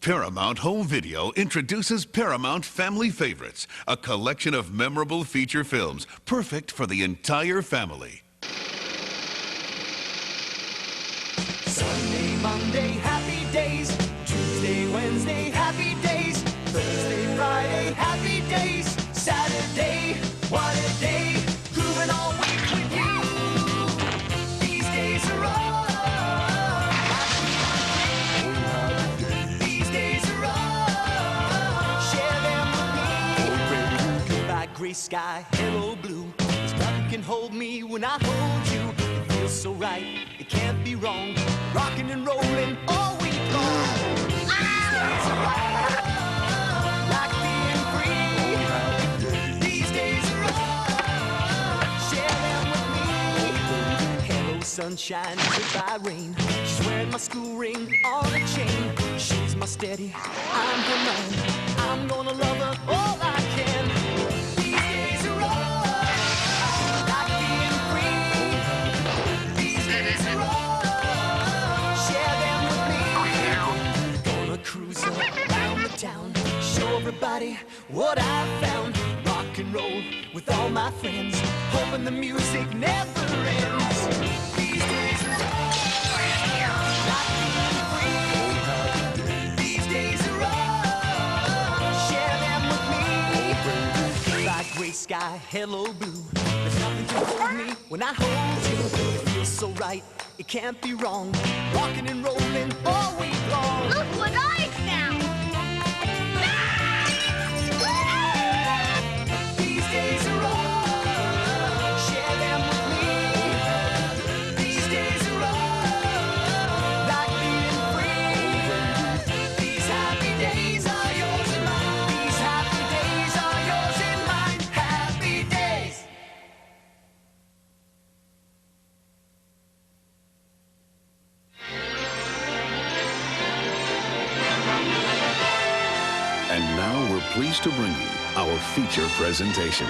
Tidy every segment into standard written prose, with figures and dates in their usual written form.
Paramount Home Video introduces Paramount Family Favorites, a collection of memorable feature films perfect for the entire family. Sunday, Monday, happy days. Tuesday, Wednesday, happy days. Thursday, Friday, happy days. Saturday, what a day. Grooving all week with you. These days are all. These days are all. Share them with me. Goodbye, gray sky, hello, blue. There's nothing can hold me when I hold you. It feels so right, it can't be wrong. Rocking and rolling all week long. These days are all. Like being free. These days are all. Share them with me. Hello, sunshine, goodbye, rain. She's wearing my school ring on a chain. She's my steady, I'm her man. I'm gonna love her all I can. These days are all. Like being free. These days are all. Share them with me. Gonna cruise around the town. Show everybody what I found. Rock and roll with all my friends. Hoping the music never ends. These days are all. Like being free. These days are all. Share them with me. Like gray sky, hello blue. There's nothing to hold me when I hold you. It feels so right, it can't be wrong. Rocking and rolling all week long. Look what I found! These days are all. Share them with me. These days are all. Like being free. These happy days are yours and mine. These happy days are yours and mine. Happy days. And now we're pleased to bring you our feature presentation.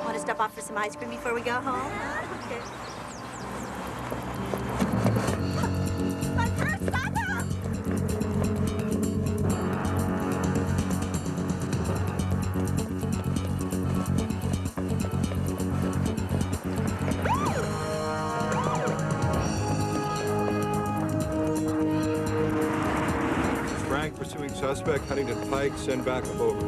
Want to stop off for some ice cream before we go home? Okay. My first Papa! Frank pursuing suspect heading to Pike. Send backup over.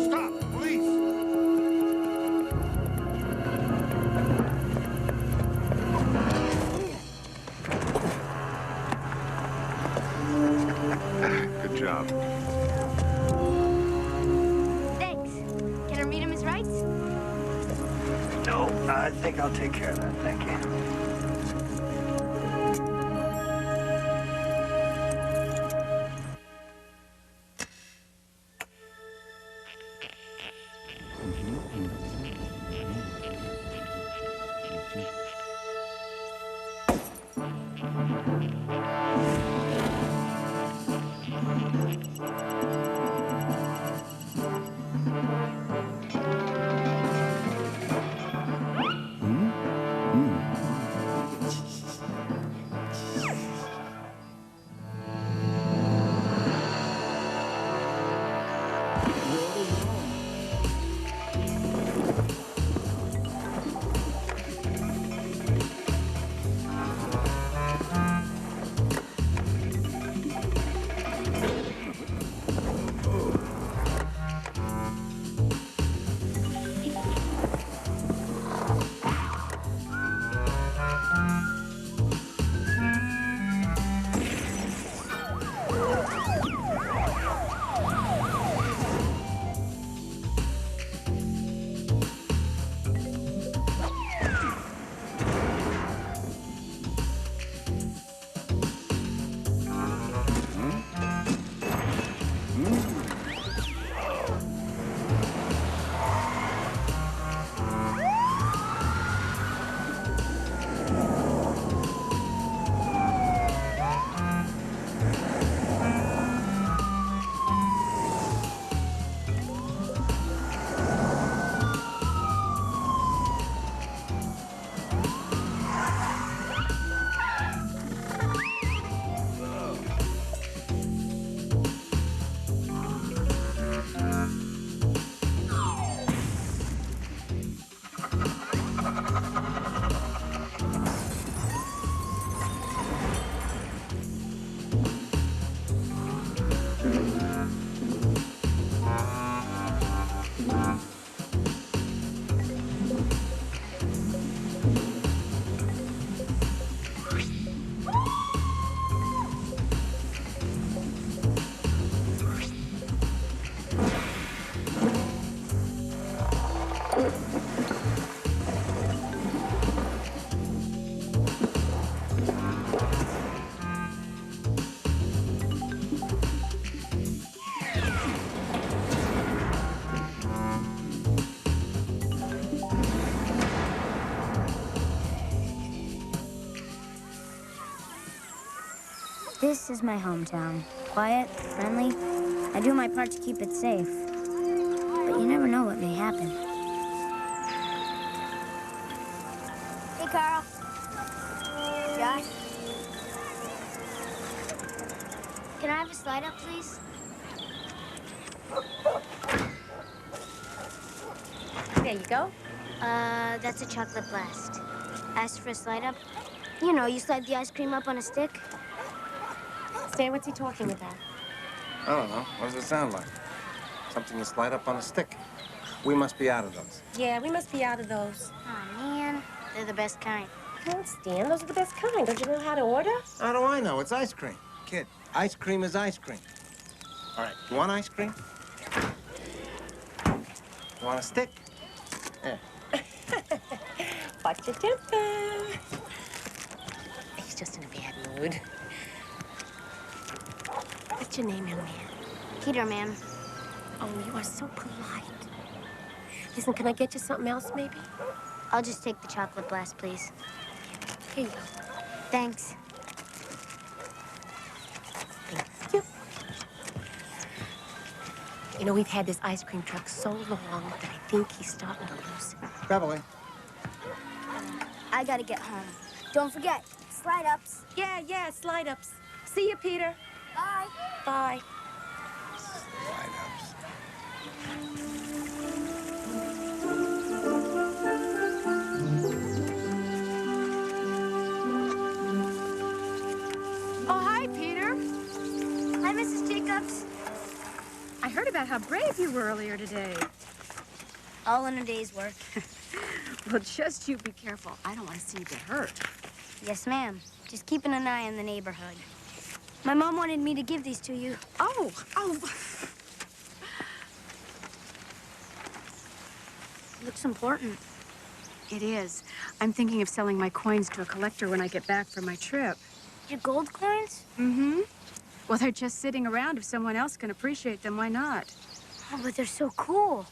Stop! Police! Good job. Thanks. Can I read him his rights? No, I think I'll take care of that. Thank you. This is my hometown. Quiet, friendly. I do my part to keep it safe. But you never know what may happen. Hey, Carl. Josh? Can I have a slide up, please? There you go. That's a chocolate blast. Asked for a slide up? You know, you slide the ice cream up on a stick. Stan, what's he talking about? I don't know. What does it sound like? Something you slide up on a stick. We must be out of those. Yeah, we must be out of those. Oh, man. They're the best kind. Come on, Stan, those are the best kind. Don't you know how to order? How do I know? It's ice cream. Kid, ice cream is ice cream. All right, you want ice cream? You want a stick? Yeah. Watch your temper. He's just in a bad mood. What's your name, young man? Peter, ma'am. Oh, you are so polite. Listen, can I get you something else, maybe? I'll just take the chocolate blast, please. Here you go. Thanks. Thank you. You know, we've had this ice cream truck so long that I think he's starting to lose it. Beverly. I gotta get home. Don't forget, slide ups. Yeah, slide ups. See you, Peter. Bye. Bye. Slide-ups. Oh, hi, Peter. Hi, Mrs. Jacobs. I heard about how brave you were earlier today. All in a day's work. Well, just you be careful. I don't want to see you get hurt. Yes, ma'am. Just keeping an eye on the neighborhood. My mom wanted me to give these to you. Oh. Looks important. It is. I'm thinking of selling my coins to a collector when I get back from my trip. Your gold coins? Mm-hmm. Well, they're just sitting around. If someone else can appreciate them, why not? Oh, but they're so cool.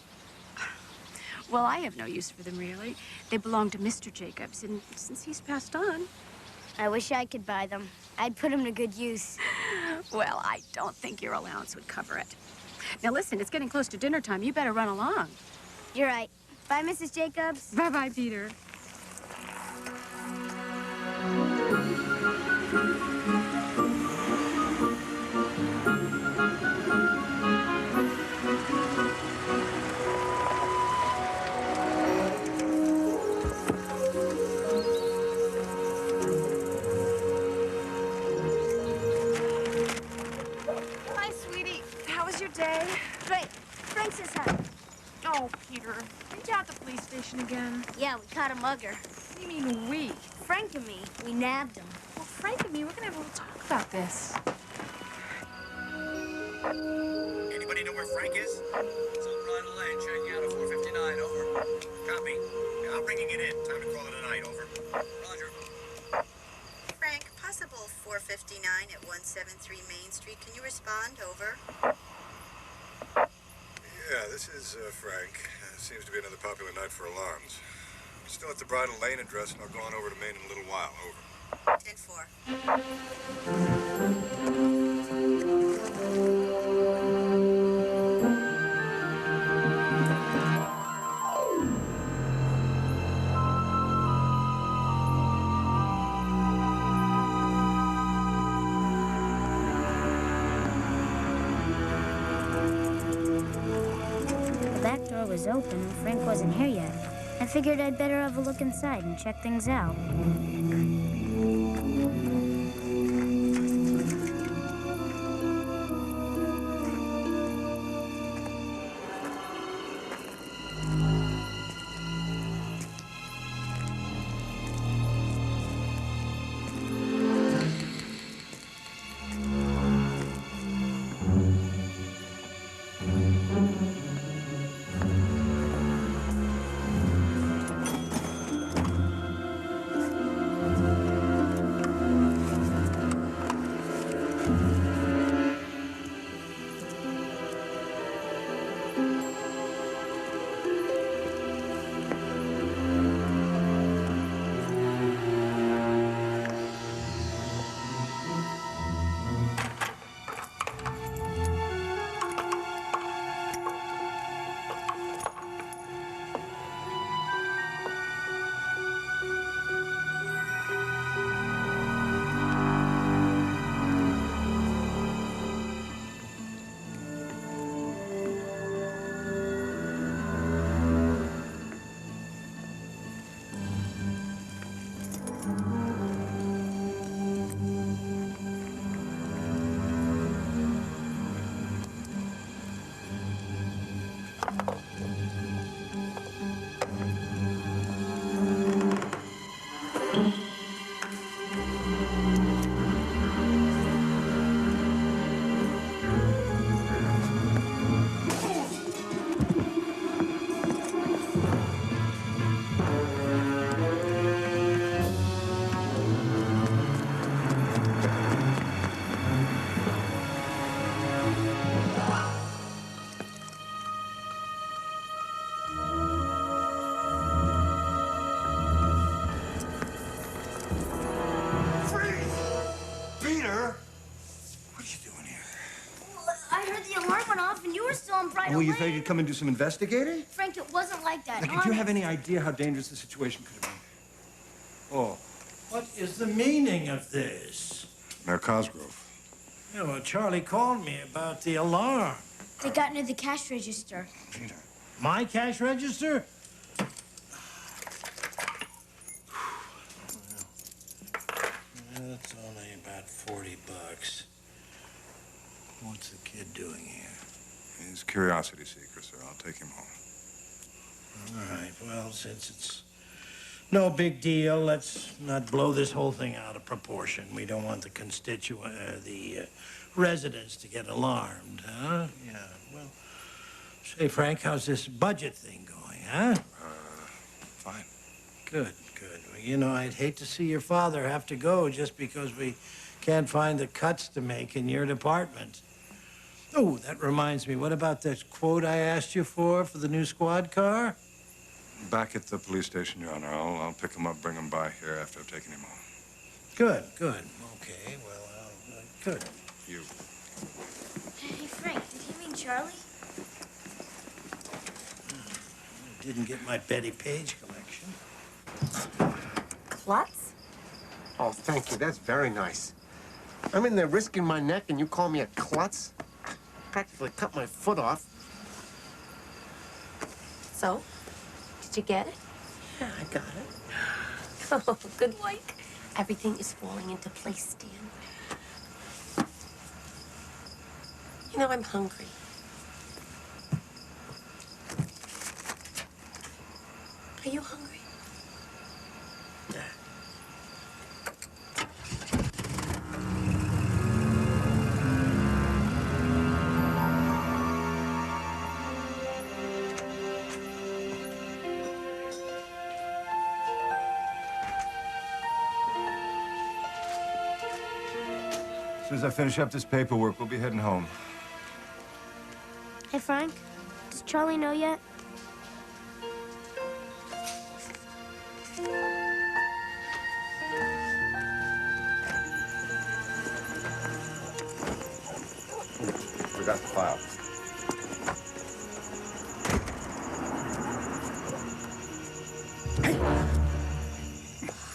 Well, I have no use for them, really. They belong to Mr. Jacobs, and since he's passed on... I wish I could buy them. I'd put them to good use. Well, I don't think your allowance would cover it. Now, listen, it's getting close to dinner time. You better run along. You're right. Bye, Mrs. Jacobs. Bye-bye, Peter. that? Oh, Peter, aren't you at the police station again? Yeah, we caught a mugger. What do you mean we? Frank and me, we nabbed him. Well, Frank and me, we're gonna have a little talk about this. Anybody know where Frank is? It's on Bridle Lane, checking out at 459, over. Copy. Yeah, I'm bringing it in. Time to call it a night, over. Roger. Frank, possible 459 at 173 Main Street. Can you respond? Over. Yeah, this is Frank. Seems to be another popular night for alarms. Still at the Bridle Lane address, and I'll go on over to Main in a little while. Over. 10-4. The back door was open and Frank wasn't here yet. I figured I'd better have a look inside and check things out. Oh, you thought you'd come and do some investigating? Frank, it wasn't like that. Now, did you have any idea how dangerous the situation could have been? Oh. What is the meaning of this? Mayor Cosgrove. Yeah, well, Charlie called me about the alarm. They got into the cash register. Peter. My cash register? That's only about $40. What's the kid doing here? He's a curiosity seeker, sir. I'll take him home. All right, well, since it's no big deal, let's not blow this whole thing out of proportion. We don't want the residents to get alarmed, huh? Yeah, well, say, Frank, how's this budget thing going, huh? Fine. Good, good. Well, you know, I'd hate to see your father have to go just because we can't find the cuts to make in your department. Oh, that reminds me, what about that quote I asked you for the new squad car? Back at the police station, Your Honor. I'll pick him up, bring him by here after I've taken him home. Good, good. Okay, well, good. You. Hey, Frank, did he mean Charlie? Didn't get my Betty Page collection. Klutz? Oh, thank you. That's very nice. I'm in there risking my neck, and you call me a klutz? Practically cut my foot off. So, did you get it? Yeah, I got it. Oh, good work. Everything is falling into place, Dan. You know, I'm hungry. Are you hungry? As soon as I finish up this paperwork, we'll be heading home. Hey, Frank, does Charlie know yet? Forgot the file.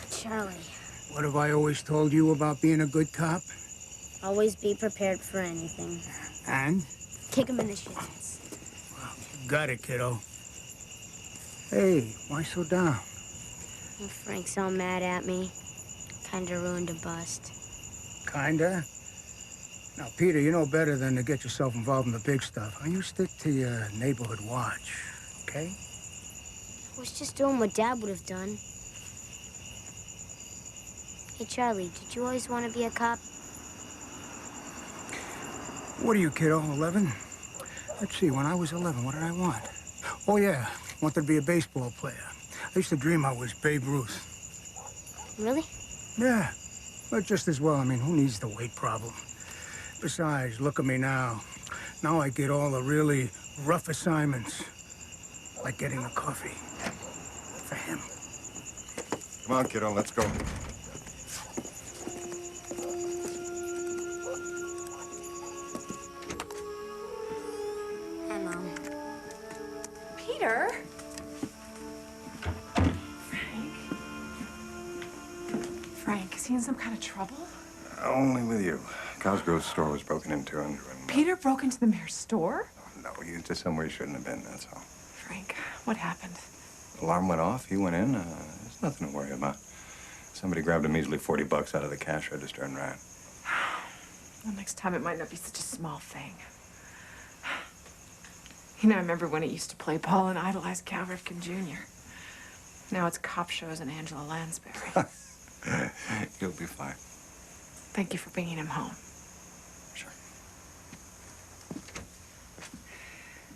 Charlie, What have I always told you about being a good cop? always be prepared for anything. And? Kick him in the shins. Got it, kiddo. Hey, why so down? Well, Frank's all mad at me. Kinda ruined a bust. Kinda. Now, Peter, you know better than to get yourself involved in the big stuff. You stick to your neighborhood watch, okay? I was just doing what Dad would have done. Hey, Charlie, did you always want to be a cop? What are you, kiddo, 11? Let's see, when I was 11, what did I want? Oh, yeah, wanted to be a baseball player. I used to dream I was Babe Ruth. Really? Yeah, but just as well. I mean, who needs the weight problem? Besides, look at me now. Now I get all the really rough assignments, like getting a coffee for him. Come on, kiddo, let's go. Hi, Mom. Peter? Frank, is he in some kind of trouble? Only with you. Cosgrove's store was broken into and... Peter broke into the mayor's store? No, he was just somewhere he shouldn't have been, that's all. Frank, what happened? Alarm went off, he went in. There's nothing to worry about. Somebody grabbed a measly $40 out of the cash register and ran. Well, next time it might not be such a small thing. You know, I remember when it used to play ball and idolize Cal Ripken Jr. Now it's cop shows and Angela Lansbury. You'll be fine. Thank you for bringing him home. Sure.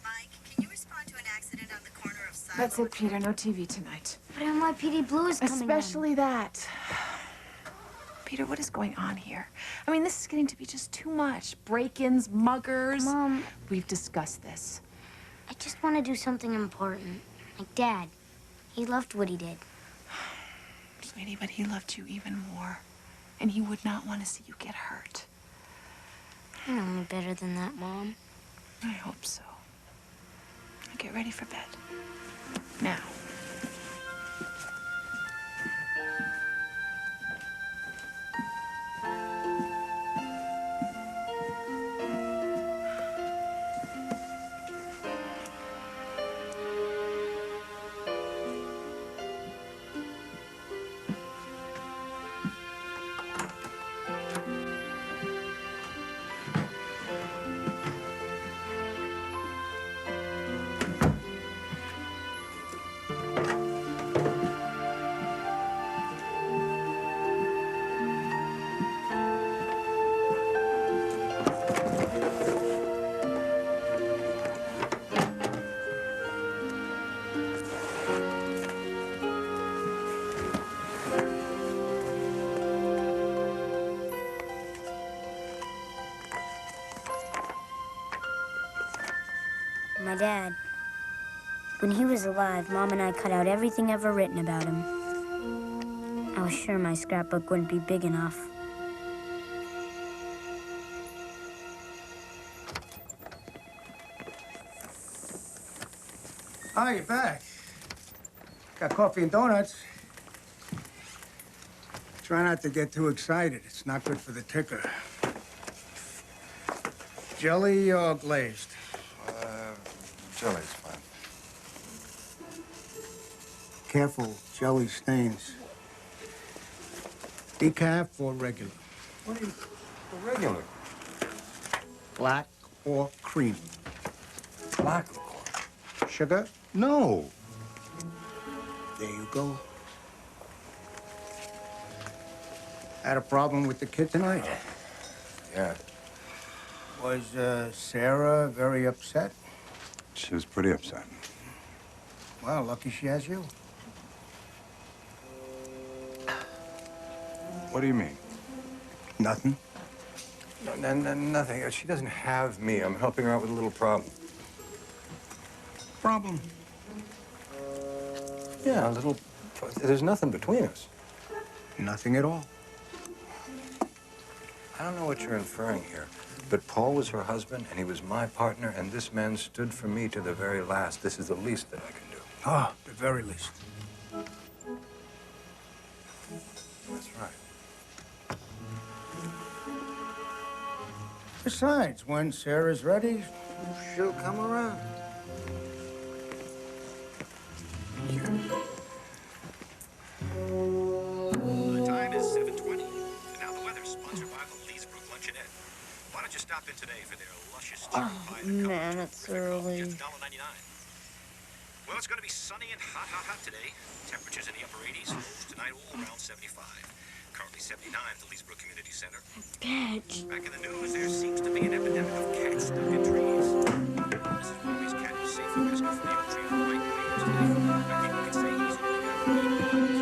Mike, can you respond to an accident on the corner of Silo? That's it, Peter. No TV tonight. But NYPD Blue is coming Especially that. Peter, what is going on here? I mean, this is getting to be just too much. Break-ins, muggers. Mom. We've discussed this. I just want to do something important. Like Dad. He loved what he did. Sweetie, but he loved you even more. And he would not want to see you get hurt. You know me better than that, Mom. I hope so. Now get ready for bed. Now. My dad. When he was alive, Mom and I cut out everything ever written about him. I was sure my scrapbook wouldn't be big enough. Hi, you're back. Got coffee and donuts. Try not to get too excited. It's not good for the ticker. Jelly or glazed? Jelly's fine. Careful, jelly stains. Decaf or regular? What are you... Regular. Black or cream? Black, of course. Sugar? No. There you go. Had a problem with the kid tonight? Yeah, Was Sarah very upset? she was pretty upset. Well, lucky she has you. What do you mean? Nothing. Nothing. She doesn't have me. I'm helping her out with a little problem. Problem? Yeah, a little... There's nothing between us. Nothing at all. I don't know what you're inferring here, but Paul was her husband, and he was my partner, and this man stood for me to the very last. This is the least that I can do. Ah, the very least. That's right. Besides, when Sarah's ready, she'll come around. The time is 7:20, and now the weather, sponsored by the Leesbrook Luncheonette. Why don't you stop in today for their luscious cherry pie? Man, it's early. Just $1.99. Well, it's going to be sunny and hot today. Temperatures in the upper 80s. Lows tonight all around 75. Currently 79 at the Leesbrook Community Center. Bitch. Back in the news, there seems to be an epidemic of cats stuck in trees. Mrs. Worry's cat was safely rescued from the oak tree on the right way yesterday. I think we can say he's only got 3 lives.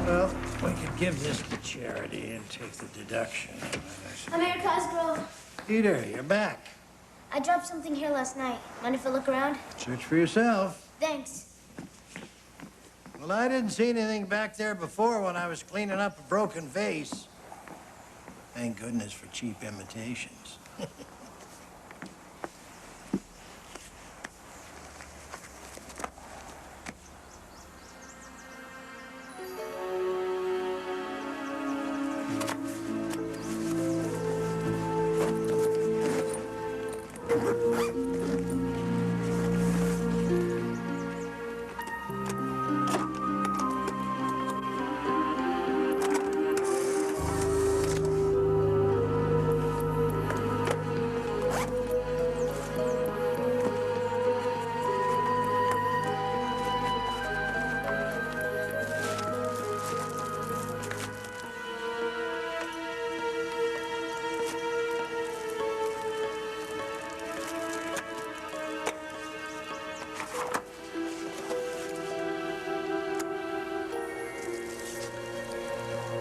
Well, we could give this to charity and take the deduction. I'm Eric Cosgrove. Peter, you're back. I dropped something here last night. Mind if I look around? Search for yourself. Thanks. Well, I didn't see anything back there before when I was cleaning up a broken vase. Thank goodness for cheap imitations.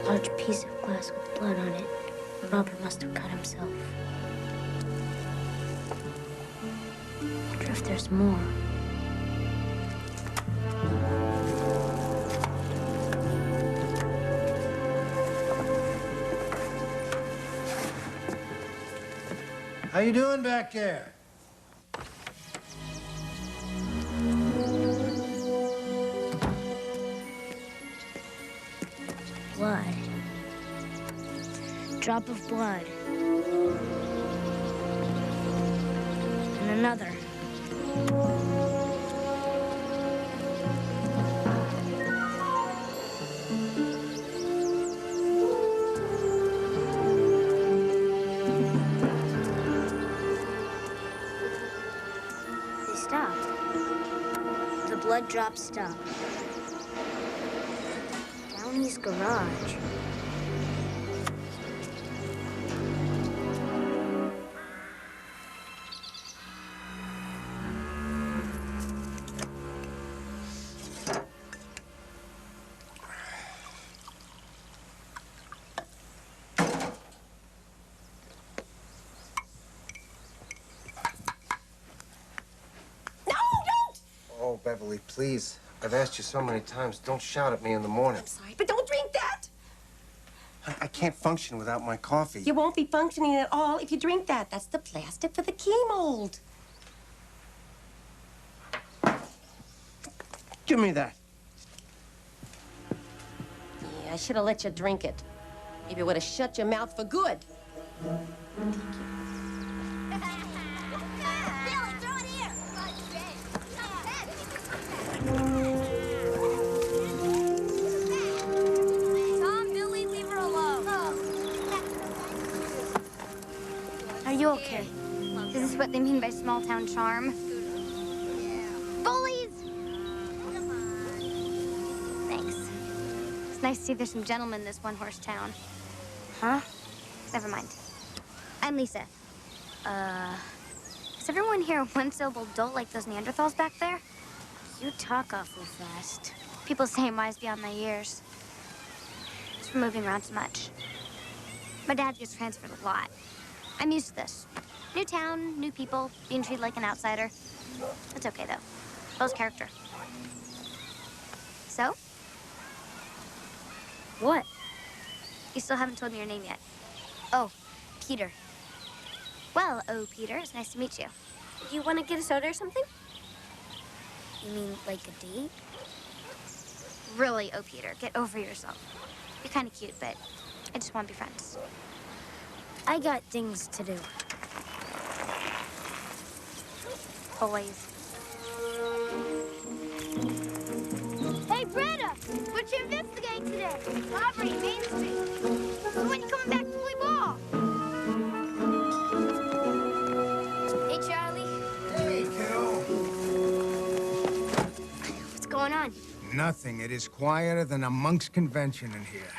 Large piece of glass with blood on it. The robber must have cut himself. Wonder if there's more. How you doing back there? Blood. Drop of blood. And another. They stopped. The blood drops stopped. Downey's garage. Oh, Beverly, please. I've asked you so many times, don't shout at me in the morning. I'm sorry, but don't drink that. I can't function without my coffee. You won't be functioning at all if you drink that. That's the plastic for the key mold. Give me that. Yeah, I should have let you drink it. Maybe it would have shut your mouth for good. Tom, Billy, leave her alone. Are you okay? Is this what they mean by small town charm? Bullies! Thanks. It's nice to see there's some gentlemen in this one-horse town. Huh? Never mind. I'm Lisa. Is everyone here a one-syllable dolt like those Neanderthals back there? You talk awful fast. People say I'm wise beyond my years. It's from moving around so much. My dad gets transferred a lot. I'm used to this. New town, new people, being treated like an outsider. It's okay, though. Builds character. So? What? You still haven't told me your name yet. Oh, Peter. Well, oh, Peter, it's nice to meet you. Do you want to get a soda or something? You mean like a date? Really, oh, Peter, get over yourself. You're kind of cute, but I just want to be friends. I got things to do. Boys. Hey, Greta! What you investigating today? Robbery, Main Street. When you coming back to play ball? Hey, Charlie. Hey, kiddo. What's going on? Nothing. It is quieter than a monk's convention in here.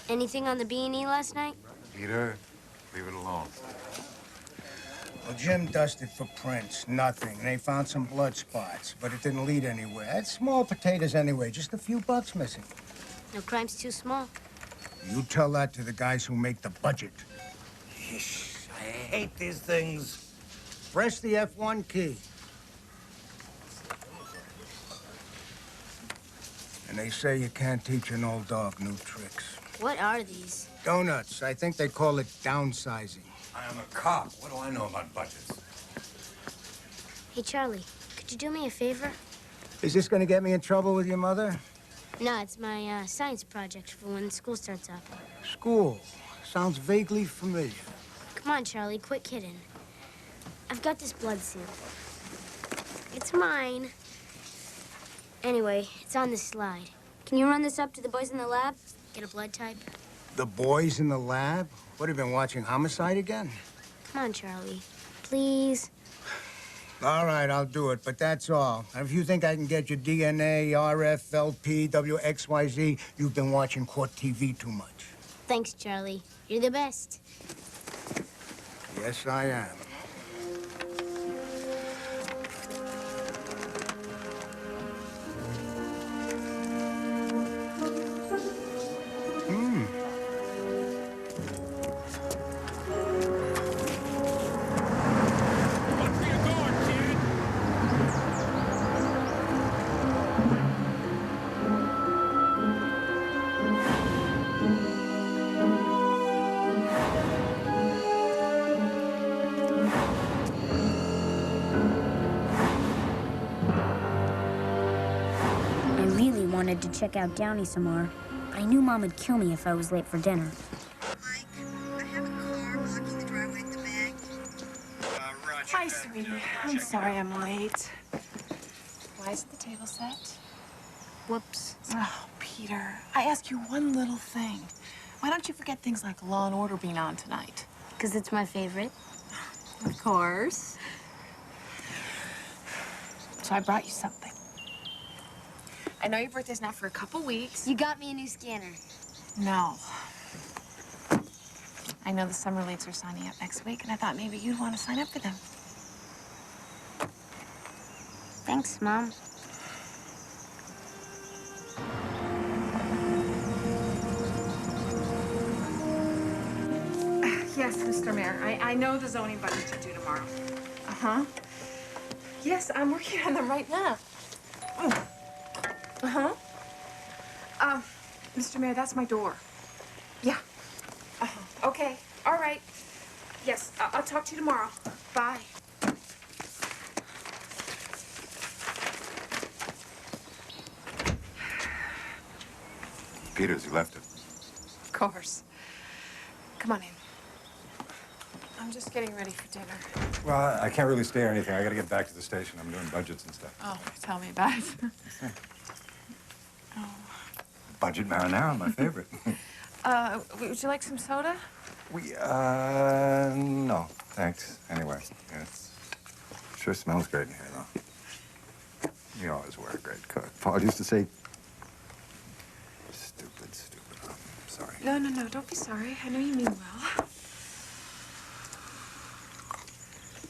Anything on the B&E last night? Peter, leave it alone. Well, Jim dusted for prints. Nothing. They found some blood spots, but it didn't lead anywhere. It's small potatoes anyway. Just a few bucks missing. No crime's too small. You tell that to the guys who make the budget. Yeesh, I hate these things. Press the F1 key. And they say you can't teach an old dog new tricks. What are these? Donuts. I think they call it downsizing. I am a cop. What do I know about budgets? Hey, Charlie, could you do me a favor? Is this gonna get me in trouble with your mother? No, it's my science project for when school starts up. School. Sounds vaguely familiar. Come on, Charlie, quit kidding. I've got this blood sample. It's mine. Anyway, it's on this slide. Can you run this up to the boys in the lab? Get a blood type? The boys in the lab? What, have you been watching Homicide again? Come on, Charlie. Please. All right, I'll do it, but that's all. And if you think I can get your DNA, RF, LP, WXYZ, you've been watching court TV too much. Thanks, Charlie. You're the best. Yes, I am. Wanted to check out Downey some more, but I knew Mom would kill me if I was late for dinner. Mike, I have a car blocking the driveway at the bank. Roger. Hi, sweetie. I'm sorry I'm late. Why isn't the table set? Whoops. Oh, Peter, I ask you one little thing. Why don't you forget things like Law and Order being on tonight? Because it's my favorite. Of course. So I brought you something. I know your birthday's not for a couple weeks. You got me a new scanner. No. I know the summer leagues are signing up next week, and I thought maybe you'd want to sign up for them. Thanks, Mom. Yes, Mr. Mayor. I know the zoning budget to do tomorrow. Uh-huh. Yes, I'm working on them right now. Uh-huh. Mr. Mayor, that's my door. Yeah. Uh-huh. Okay. All right. Yes, I'll talk to you tomorrow. Bye. Peter's, he left it. Of course. Come on in. I'm just getting ready for dinner. Well, I can't really stay or anything. I gotta get back to the station. I'm doing budgets and stuff. Oh, tell me about it. Oh. Budget marinara, my favorite. Would you like some soda? No, thanks. Anyway, yeah, it sure smells great in here, though. You always were a great cook. Paul used to say, stupid. I'm sorry. No. Don't be sorry. I know you mean well.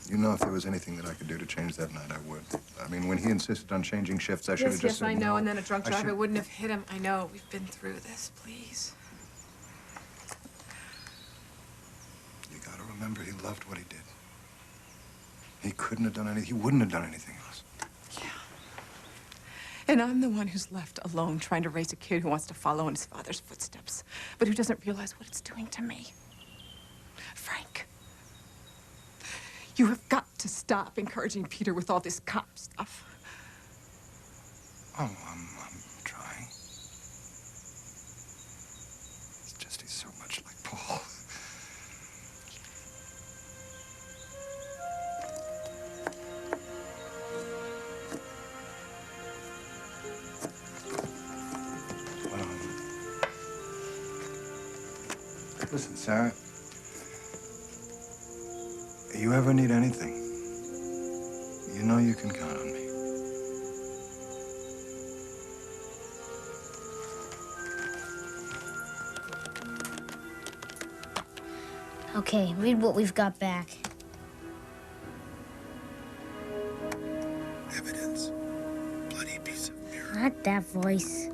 You know, if there was anything that I could do to change that night, I would. I mean, when he insisted on changing shifts, I should have just said I know, no. and then a drunk driver wouldn't have hit him. I know. We've been through this. Please. You gotta remember, he loved what he did. He couldn't have done anything. He wouldn't have done anything else. Yeah. And I'm the one who's left alone trying to raise a kid who wants to follow in his father's footsteps, but who doesn't realize what it's doing to me. Frank. You have got to stop encouraging Peter with all this cop stuff. Oh, I'm trying. It's just he's so much like Paul. Listen, Sarah. You ever need anything, you know you can count on me. Okay, read what we've got back. Evidence. Bloody piece of mirror. Not that voice.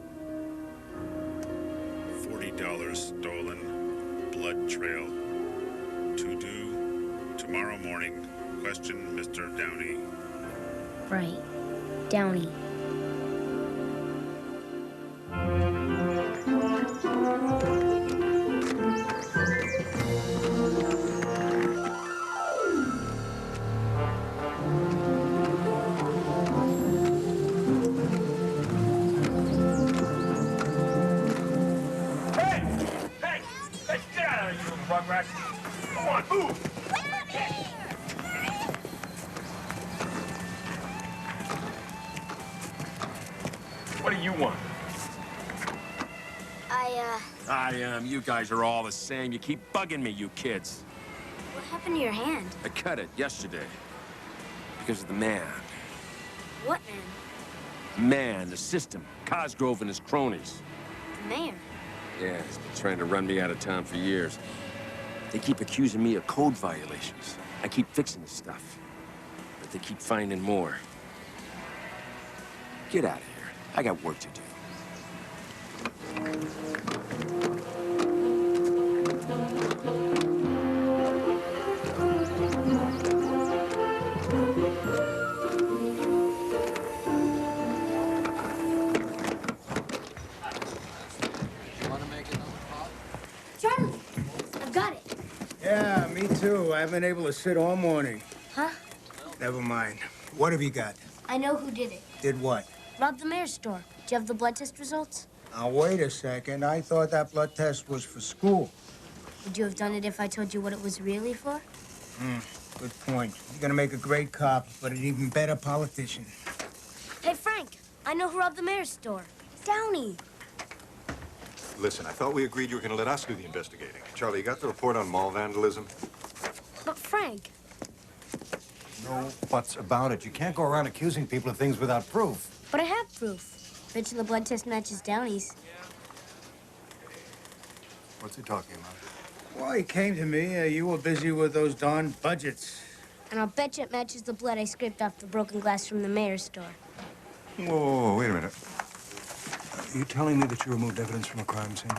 $40 stolen. Blood trail. To do. Tomorrow morning, question Mr. Downey. Right. Downey. Hey, get out of here, you rugrat. Come on, move. What do you want? You guys are all the same. You keep bugging me, you kids. What happened to your hand? I cut it yesterday. Because of the man. What man? Man, the system. Cosgrove and his cronies. The mayor. Yeah, he's been trying to run me out of town for years. They keep accusing me of code violations. I keep fixing the stuff. But they keep finding more. Get out of here. I got work to do. Charlie, I've got it. Yeah, me too. I haven't been able to sit all morning. Huh? Never mind. What have you got? I know who did it. Did what? Robbed the mayor's store. Do you have the blood test results? Now, wait a second. I thought that blood test was for school. Would you have done it if I told you what it was really for? Good point. You're gonna make a great cop, but an even better politician. Hey, Frank, I know who robbed the mayor's store. Downey. Listen, I thought we agreed you were gonna let us do the investigating. Charlie, you got the report on mall vandalism? But, Frank. No buts about it. You can't go around accusing people of things without proof. But I have proof. Bet you the blood test matches Downey's. What's he talking about? Well, he came to me. You were busy with those darn budgets. And I'll bet you it matches the blood I scraped off the broken glass from the mayor's store. Whoa, wait a minute. Are you telling me that you removed evidence from a crime scene?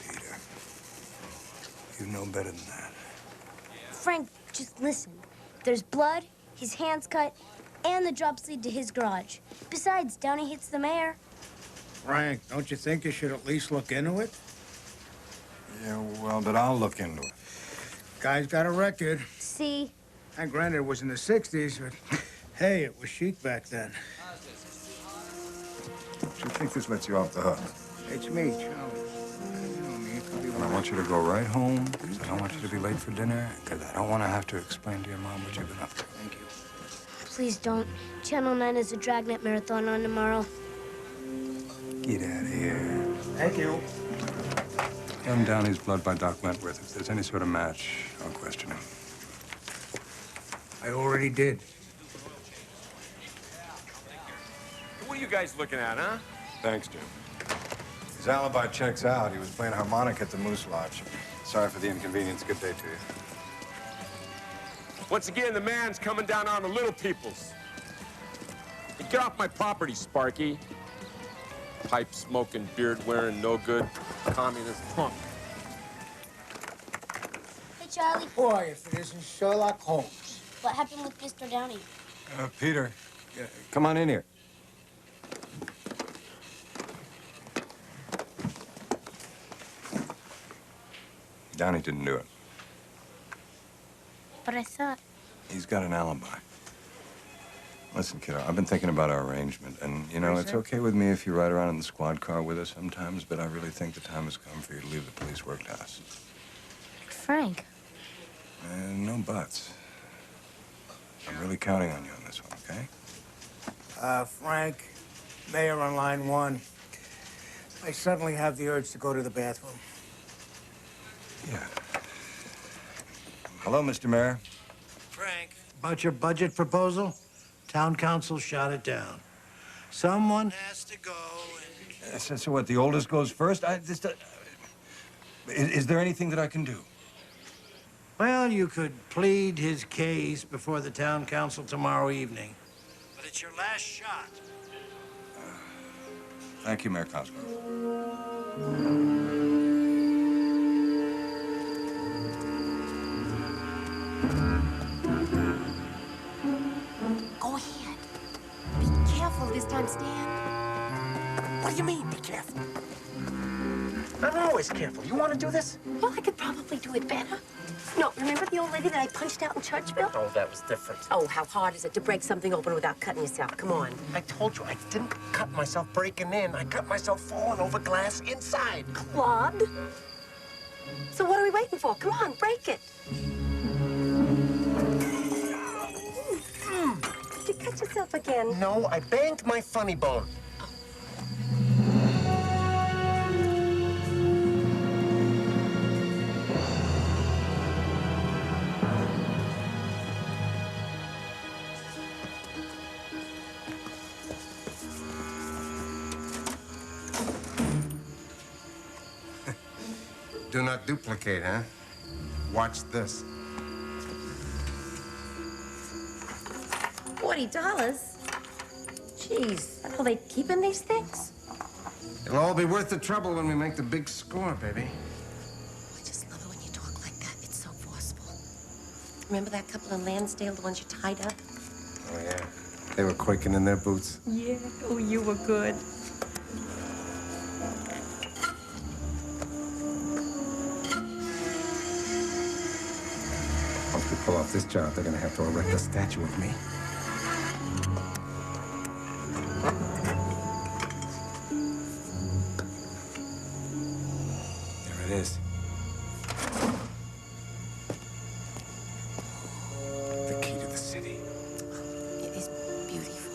Peter, you know better than that. Frank, just listen. There's blood, his hand's cut, and the drops lead to his garage. Besides, Downey hits the mayor. Frank, don't you think you should at least look into it? Yeah, well, but I'll look into it. Guy's got a record. See? And granted, it was in the 60s, but hey, it was chic back then. Do you think this lets you off the hook? It's me, Charlie. You know me, it could be And I want you to go right home, because I don't want you to be late for dinner, because I don't want to have to explain to your mom what you've been up to. Thank you. Please don't. Channel 9 has a Dragnet marathon on tomorrow. Get out of here. Thank you. Young Downey's blood by Doc Wentworth. If there's any sort of match, I'll question him. I already did. What are you guys looking at, huh? Thanks, Jim. His alibi checks out. He was playing harmonic at the Moose Lodge. Sorry for the inconvenience. Good day to you. Once again, the man's coming down on the little peoples. Hey, get off my property, Sparky. Pipe-smoking, beard-wearing, no-good communist punk. Hey, Charlie. Boy, if it isn't Sherlock Holmes. What happened with Mr. Downey? Peter, come on in here. Downey didn't do it. But I thought... He's got an alibi. Listen, kiddo, I've been thinking about our arrangement, and, you know, it's okay with me if you ride around in the squad car with us sometimes, but I really think the time has come for you to leave the police workhouse. Frank. No buts. I'm really counting on you on this one, okay? Frank, Mayor on line 1. I suddenly have the urge to go to the bathroom. Yeah. Hello, Mr. Mayor. Frank, about your budget proposal? Town council shot it down. Someone has to go and... So what, the oldest goes first? Is there anything that I can do? Well, you could plead his case before the town council tomorrow evening. But it's your last shot. Thank you, Mayor Cosgrove. Go ahead. Be careful this time, Stan. What do you mean, be careful? I'm always careful. You want to do this? Well, I could probably do it better. No, remember the old lady that I punched out in Churchville? Oh, that was different. Oh, how hard is it to break something open without cutting yourself? Come on. I told you, I didn't cut myself breaking in. I cut myself falling over glass inside. Clubbed? So what are we waiting for? Come on, break it. Did you cut yourself again? No, I banged my funny bone. Do not duplicate, huh? Watch this. $40? Jeez, that's how they keeping these things? It'll all be worth the trouble when we make the big score, baby. I just love it when you talk like that. It's so forceful. Remember that couple in Lansdale, the ones you tied up? Oh, yeah. They were quaking in their boots. Yeah. Oh, you were good. Once we pull off this job, they're gonna have to erect a statue of me. There it is. The key to the city. It is beautiful.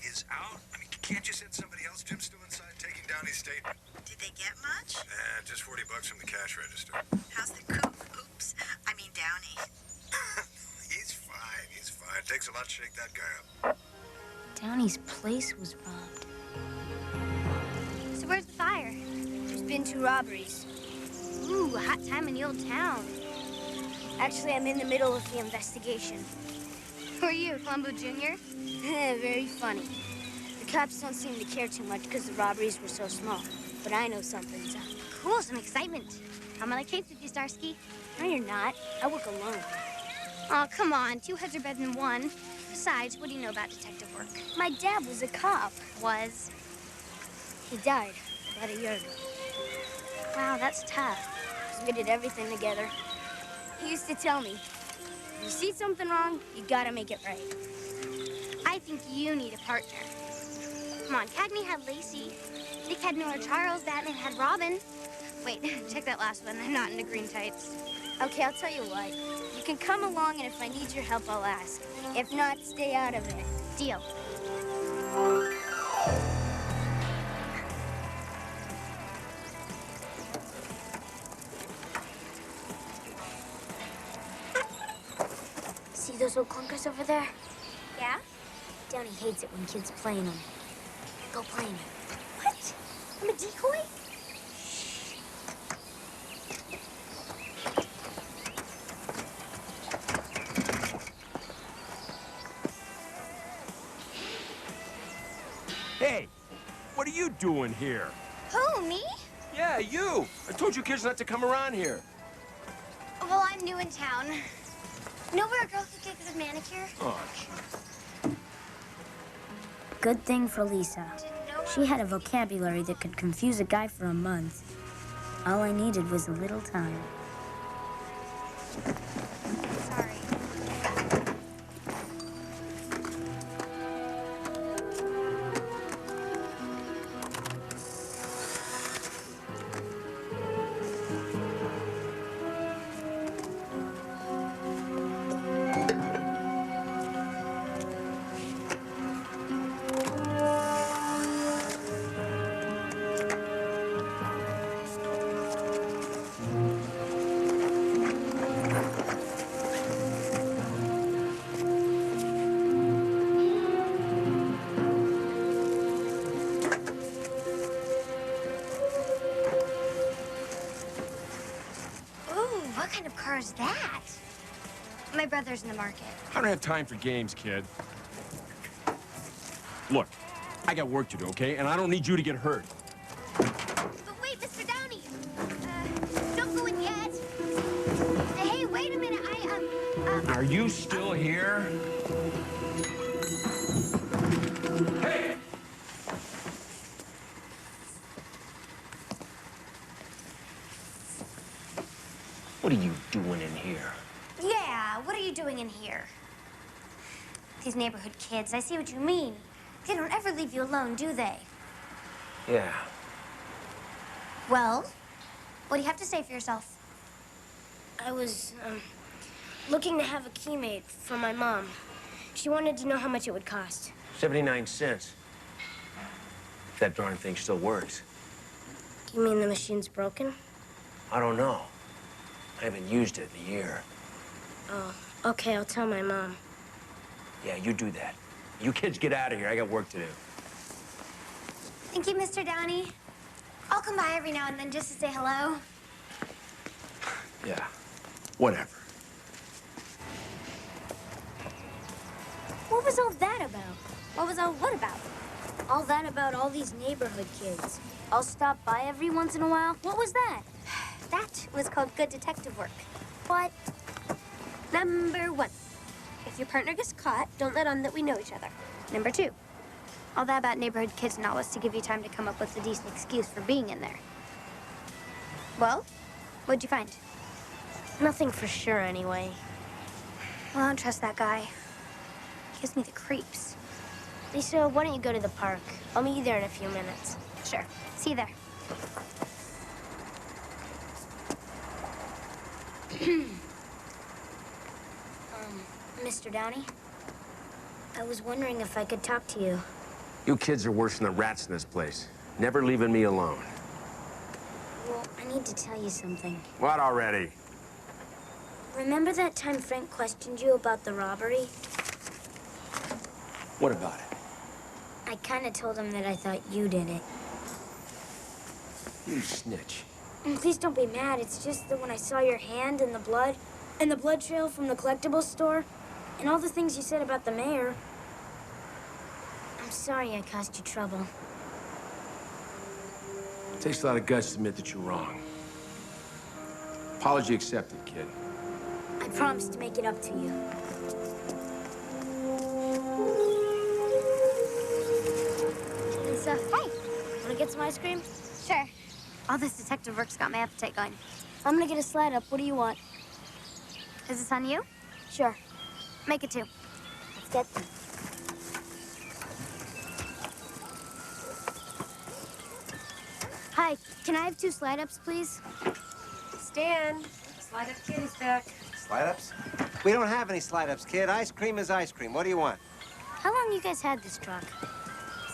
Is out? I mean, can't you send somebody else? Jim's still inside taking down his statement. Did they get much? Just $40 from the cash register. How's the coop? Oops. I mean Downey. He's fine. He's fine. Takes a lot to shake that guy up. Downey's place was robbed. So where's the fire? There's been 2 robberies. Ooh, a hot time in the old town. Actually, I'm in the middle of the investigation. Who are you, Columbo Jr.? Very funny. The cops don't seem to care too much because the robberies were so small. But I know something's up. Cool, some excitement. I'm on a case with you, Starsky. No, you're not. I work alone. Oh, come on. 2 heads are better than 1. Besides, what do you know about detective work? My dad was a cop. Was? He died about a year ago. Wow, that's tough. 'Cause we did everything together. He used to tell me, if you see something wrong, you gotta make it right. think you need a partner. Come on, Cagney had Lacey. Dick had Nora Charles. Batman had Robin. Wait, check that last one. I'm not into green tights. Okay, I'll tell you what. You can come along, and if I need your help, I'll ask. If not, stay out of it. Deal. See those old clunkers over there? Yeah? Downey hates it when kids play in them. Go play in it. What? I'm a decoy? Hey, what are you doing here? Who, me? Yeah, you. I told you kids not to come around here. Well, I'm new in town. Know where a girl could get a manicure? Oh, gee. Good thing for Lisa. She had a vocabulary that could confuse a guy for a month. All I needed was a little time. Sorry. What kind of car is that? My brother's in the market. I don't have time for games, kid. Look, I got work to do, okay? And I don't need you to get hurt. But wait, Mr. Downey. Don't go in yet. Hey, wait a minute. Are you still here? Hey! What are you doing in here? Yeah, what are you doing in here? These neighborhood kids, I see what you mean. They don't ever leave you alone, do they? Yeah. Well, what do you have to say for yourself? I was, looking to have a key made for my mom. She wanted to know how much it would cost. 79 cents. If that darn thing still works. You mean the machine's broken? I don't know. I haven't used it in a year. Oh, okay, I'll tell my mom. Yeah, you do that. You kids get out of here. I got work to do. Thank you, Mr. Downey. I'll come by every now and then just to say hello. Yeah, whatever. What was all that about? What was all what about? All that about all these neighborhood kids. I'll stop by every once in a while. What was that? That was called good detective work. What? Number 1, if your partner gets caught, don't let on that we know each other. Number 2, all that about neighborhood kids and all was to give you time to come up with a decent excuse for being in there. Well, what'd you find? Nothing for sure, anyway. Well, I don't trust that guy. He gives me the creeps. Lisa, why don't you go to the park? I'll meet you there in a few minutes. Sure. See you there. Mr. Downey, I was wondering if I could talk to you. You kids are worse than the rats in this place. Never leaving me alone. Well, I need to tell you something. What already? Remember that time Frank questioned you about the robbery? What about it? I kind of told him that I thought you did it. You snitch. And please don't be mad. It's just that when I saw your hand and the blood trail from the collectibles store, and all the things you said about the mayor, I'm sorry I caused you trouble. It takes a lot of guts to admit that you're wrong. Apology accepted, kid. I promise to make it up to you. Lisa. Hey. Wanna get some ice cream? Sure. All this detective work's got my appetite going. I'm gonna get a slide up. What do you want? Is this on you? Sure. Make it 2. Let's get them. Hi, can I have 2 slide-ups, please? Stan, slide-up kid is back. Slide-ups? We don't have any slide-ups, kid. Ice cream is ice cream. What do you want? How long you guys had this truck?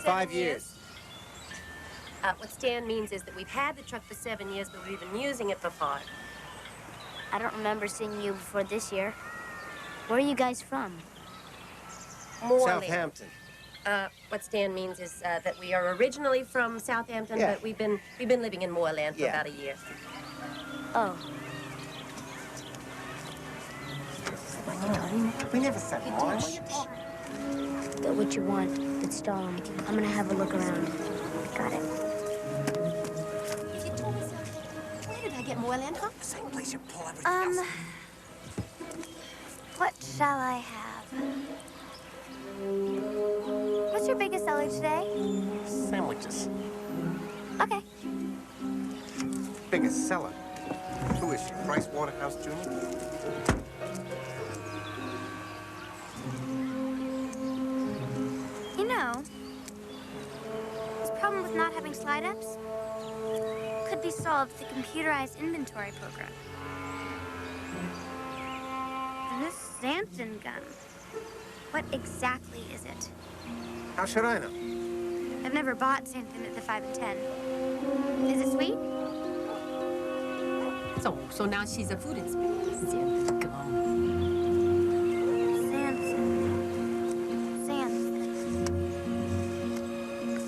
5 years. What Stan means is that we've had the truck for 7 years, but we've been using it for 5. I don't remember seeing you before this year. Where are you guys from? Moorland. Southampton. What Stan means is that we are originally from Southampton, Yeah. but we've been living in Moorland for about a year. Oh. We never said more. Get what you want, but stall 'em. I'm gonna have a look around. Got it. You told me something. Where did I get Moorland, huh? The same place you pull everything else. What shall I have? What's your biggest seller today? Sandwiches. Okay. Biggest seller. Who is she? Price Waterhouse Jr.? You know, this problem with not having slide-ups could be solved with a computerized inventory program. And this Hansen gun, what exactly is it? How should I know? I've never bought something at the 5 and 10. Is it sweet? So now she's a food inspector.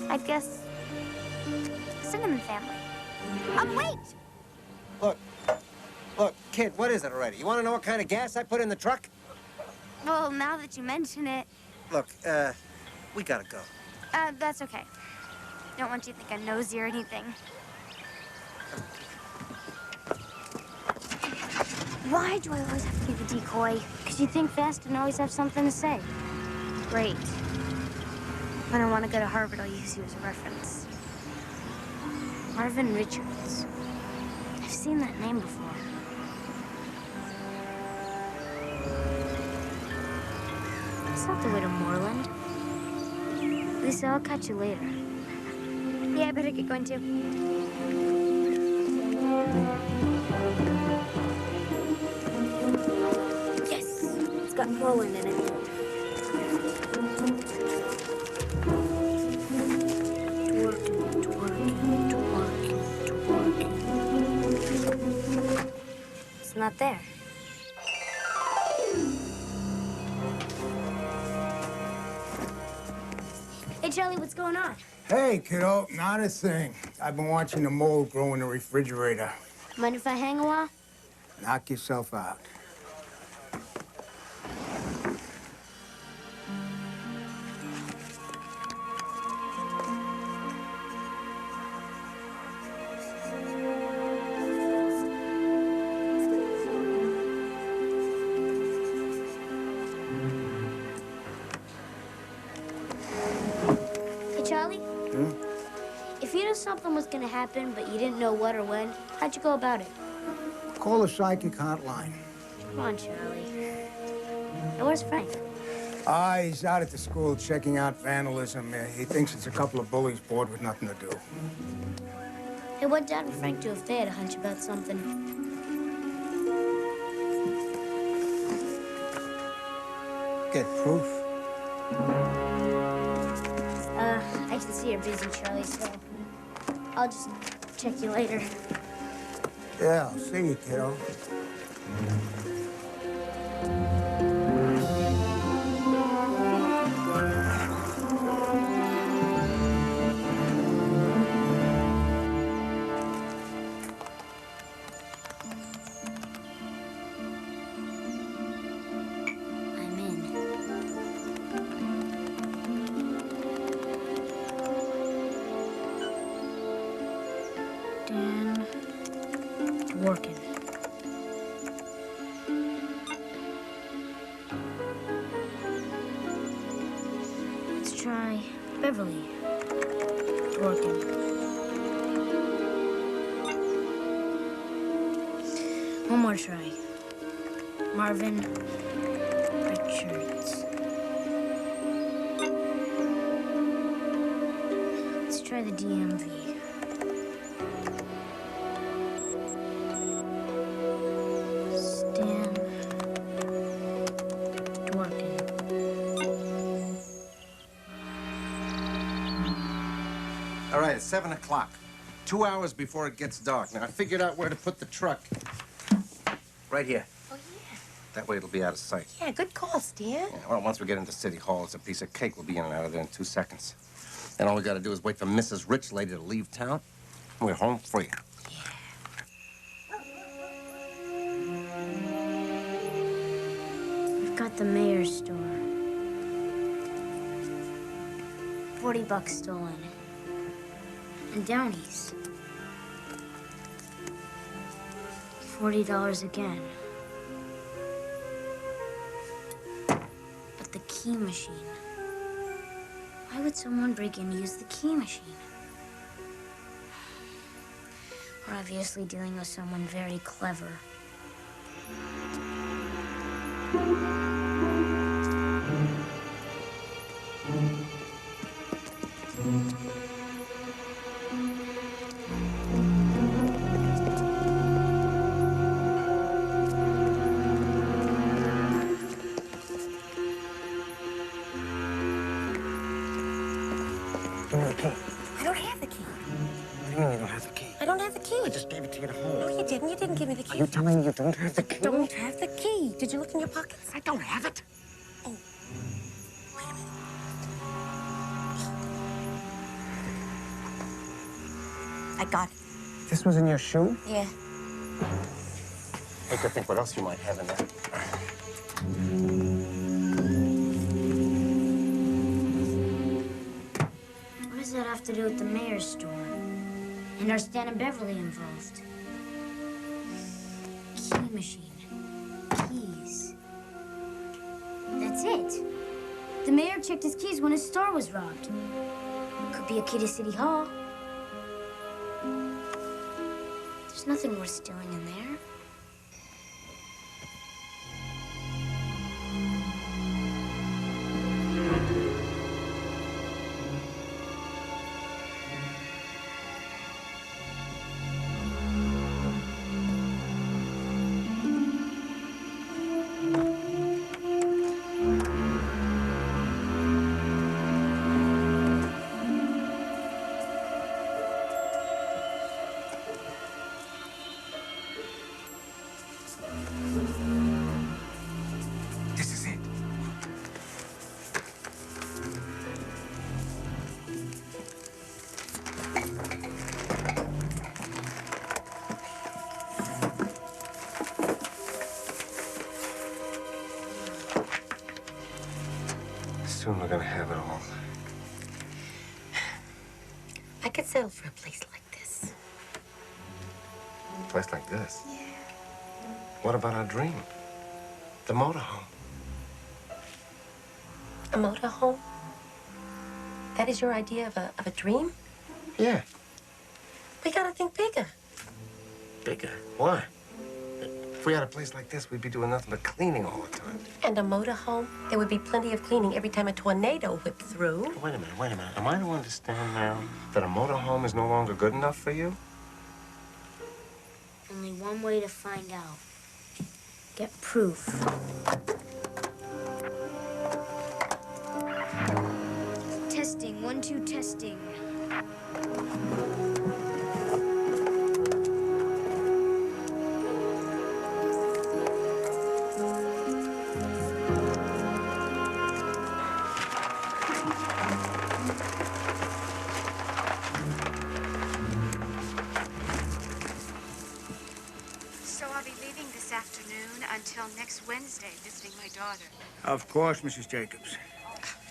I guess cinnamon family. Wait! Look, kid, what is it already? You want to know what kind of gas I put in the truck? Well, now that you mention it, Look, we gotta go. that's okay. Don't want you to think I'm nosy or anything. Why do I always have to be the decoy? Because you think fast and always have something to say. Great. When I want to go to Harvard, I'll use you as a reference. Marvin Richards. I've seen that name before. It's not the way to Moorland. Lisa, I'll catch you later. Yeah, I better get going too. Yes, it's got Moorland in it. It's not there. Hey, Charlie, what's going on? Hey, kiddo, not a thing. I've been watching the mold grow in the refrigerator. Mind if I hang a while? Knock yourself out. Hey, Charlie? If you knew something was gonna happen, but you didn't know what or when, how'd you go about it? Call the psychic hotline. Come on, Charlie. And where's Frank? He's out at the school checking out vandalism. He thinks it's a couple of bullies bored with nothing to do. Hey, what'd Dad and Frank do if they had a hunch about something? Get proof. I can see you're busy, Charlie, so I'll just check you later. Yeah, I'll see you, kiddo. I'm in. Dan Dworkin. Let's try Beverly Dworkin. One more try. Marvin Richards. Let's try the DMV. tonight at 7 o'clock. 2 hours before it gets dark. Now, I figured out where to put the truck. Right here. Oh, yeah. That way it'll be out of sight. Yeah, good call, Stan. Yeah, well, once we get into City Hall, it's a piece of cake. We'll be in and out of there in 2 seconds. And all we gotta do is wait for Mrs. Rich Lady to leave town. And we're home free. We've got the mayor's store. $40 stolen. And Downey's. $40 again. But the key machine. Why would someone break in and use the key machine? We're obviously dealing with someone very clever. I don't have the key. What do you mean you don't have the key? I don't have the key. I just gave it to you to hold. No, you didn't. You didn't give me the key. Are you telling me you don't have the key? Don't have the key. Did you look in your pockets? I don't have it. Oh, wait a minute. I got it. This was in your shoe? Yeah. I could think what else you might have in there. What does that have to do with the mayor's store? And are Stan and Beverly involved? Key machine. Keys. That's it. The mayor checked his keys when his store was robbed. Could be a key to City Hall. There's nothing worth stealing in there. This is it. Soon we're gonna have it all. I could settle for a place like this. A place like this? Yeah. What about our dream? The motorhome. A motorhome? That is your idea of a dream? Yeah. We gotta think bigger. Bigger? Why? If we had a place like this, we'd be doing nothing but cleaning all the time. And a motorhome, there would be plenty of cleaning every time a tornado whipped through. Wait a minute, wait a minute. Am I to understand now that a motorhome is no longer good enough for you? Only one way to find out. Get proof. Testing, 1, 2, testing. So I'll be leaving this afternoon until next Wednesday, visiting my daughter. Of course, Mrs. Jacobs.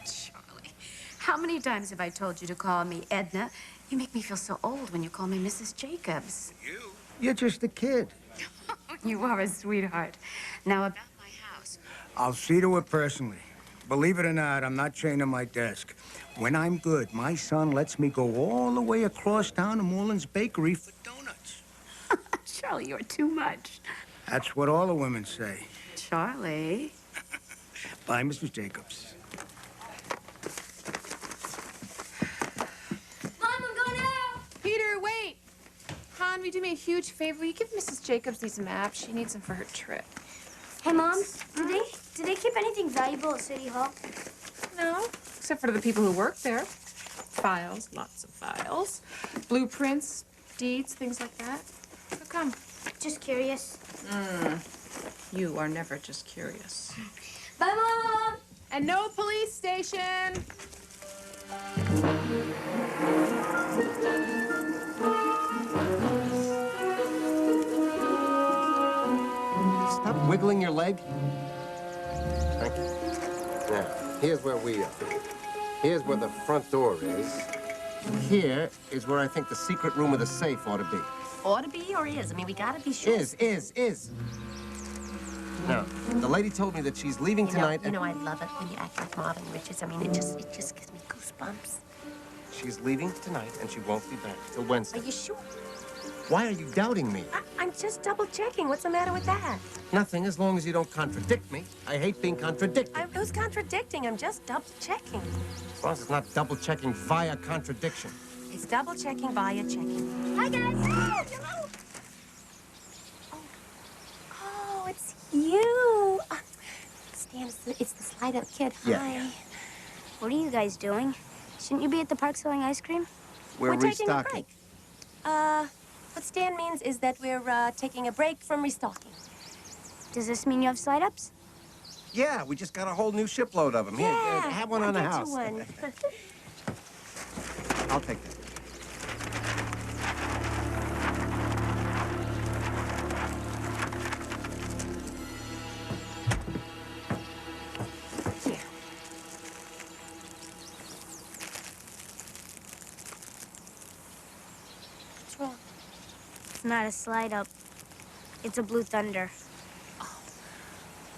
Charlie, how many times have I told you to call me Edna? You make me feel so old when you call me Mrs. Jacobs. You're just a kid. You are a sweetheart. Now, about my house. I'll see to it personally. Believe it or not, I'm not chaining my desk. When I'm good, my son lets me go all the way across town to Moolin's Bakery for donuts. Charlie, you're too much. That's what all the women say. Charlie. Bye, Mrs. Jacobs. Mom, I'm going out! Peter, wait! Han, will you do me a huge favor? Will you give Mrs. Jacobs these maps? She needs them for her trip. Hey, Mom, do they keep anything valuable at City Hall? No, except for the people who work there. Files, lots of files. Blueprints, deeds, things like that. How come? Just curious. You are never just curious. Bye, Mom! And no police station! Stop wiggling your leg. Thank you. Now, here's where we are. Here's where the front door is. Here is where I think the secret room of the safe ought to be. Ought to be or is? I mean, we gotta be sure. Is. Now, the lady told me that she's leaving tonight. You know, I love it when you act like Marvin Richards. I mean, it just gives me goosebumps. She's leaving tonight, and she won't be back till Wednesday. Are you sure? Why are you doubting me? I'm just double checking. What's the matter with that? Nothing, as long as you don't contradict me. I hate being contradicted. Who's contradicting? I'm just double checking. As long as it's not double checking via contradiction. It's double checking via checking. Hi, guys. Oh, it's you. Stan, it's the slide-up kid. Yeah. Hi. What are you guys doing? Shouldn't you be at the park selling ice cream? We're taking a restocking. break. What Stan means is that we're taking a break from restocking. Does this mean you have slide-ups? Yeah, we just got a whole new shipload of them. Here, have one on the house. I'll get you one. I'll take that. Here. What's wrong? It's not a slide-up. It's a Blue Thunder.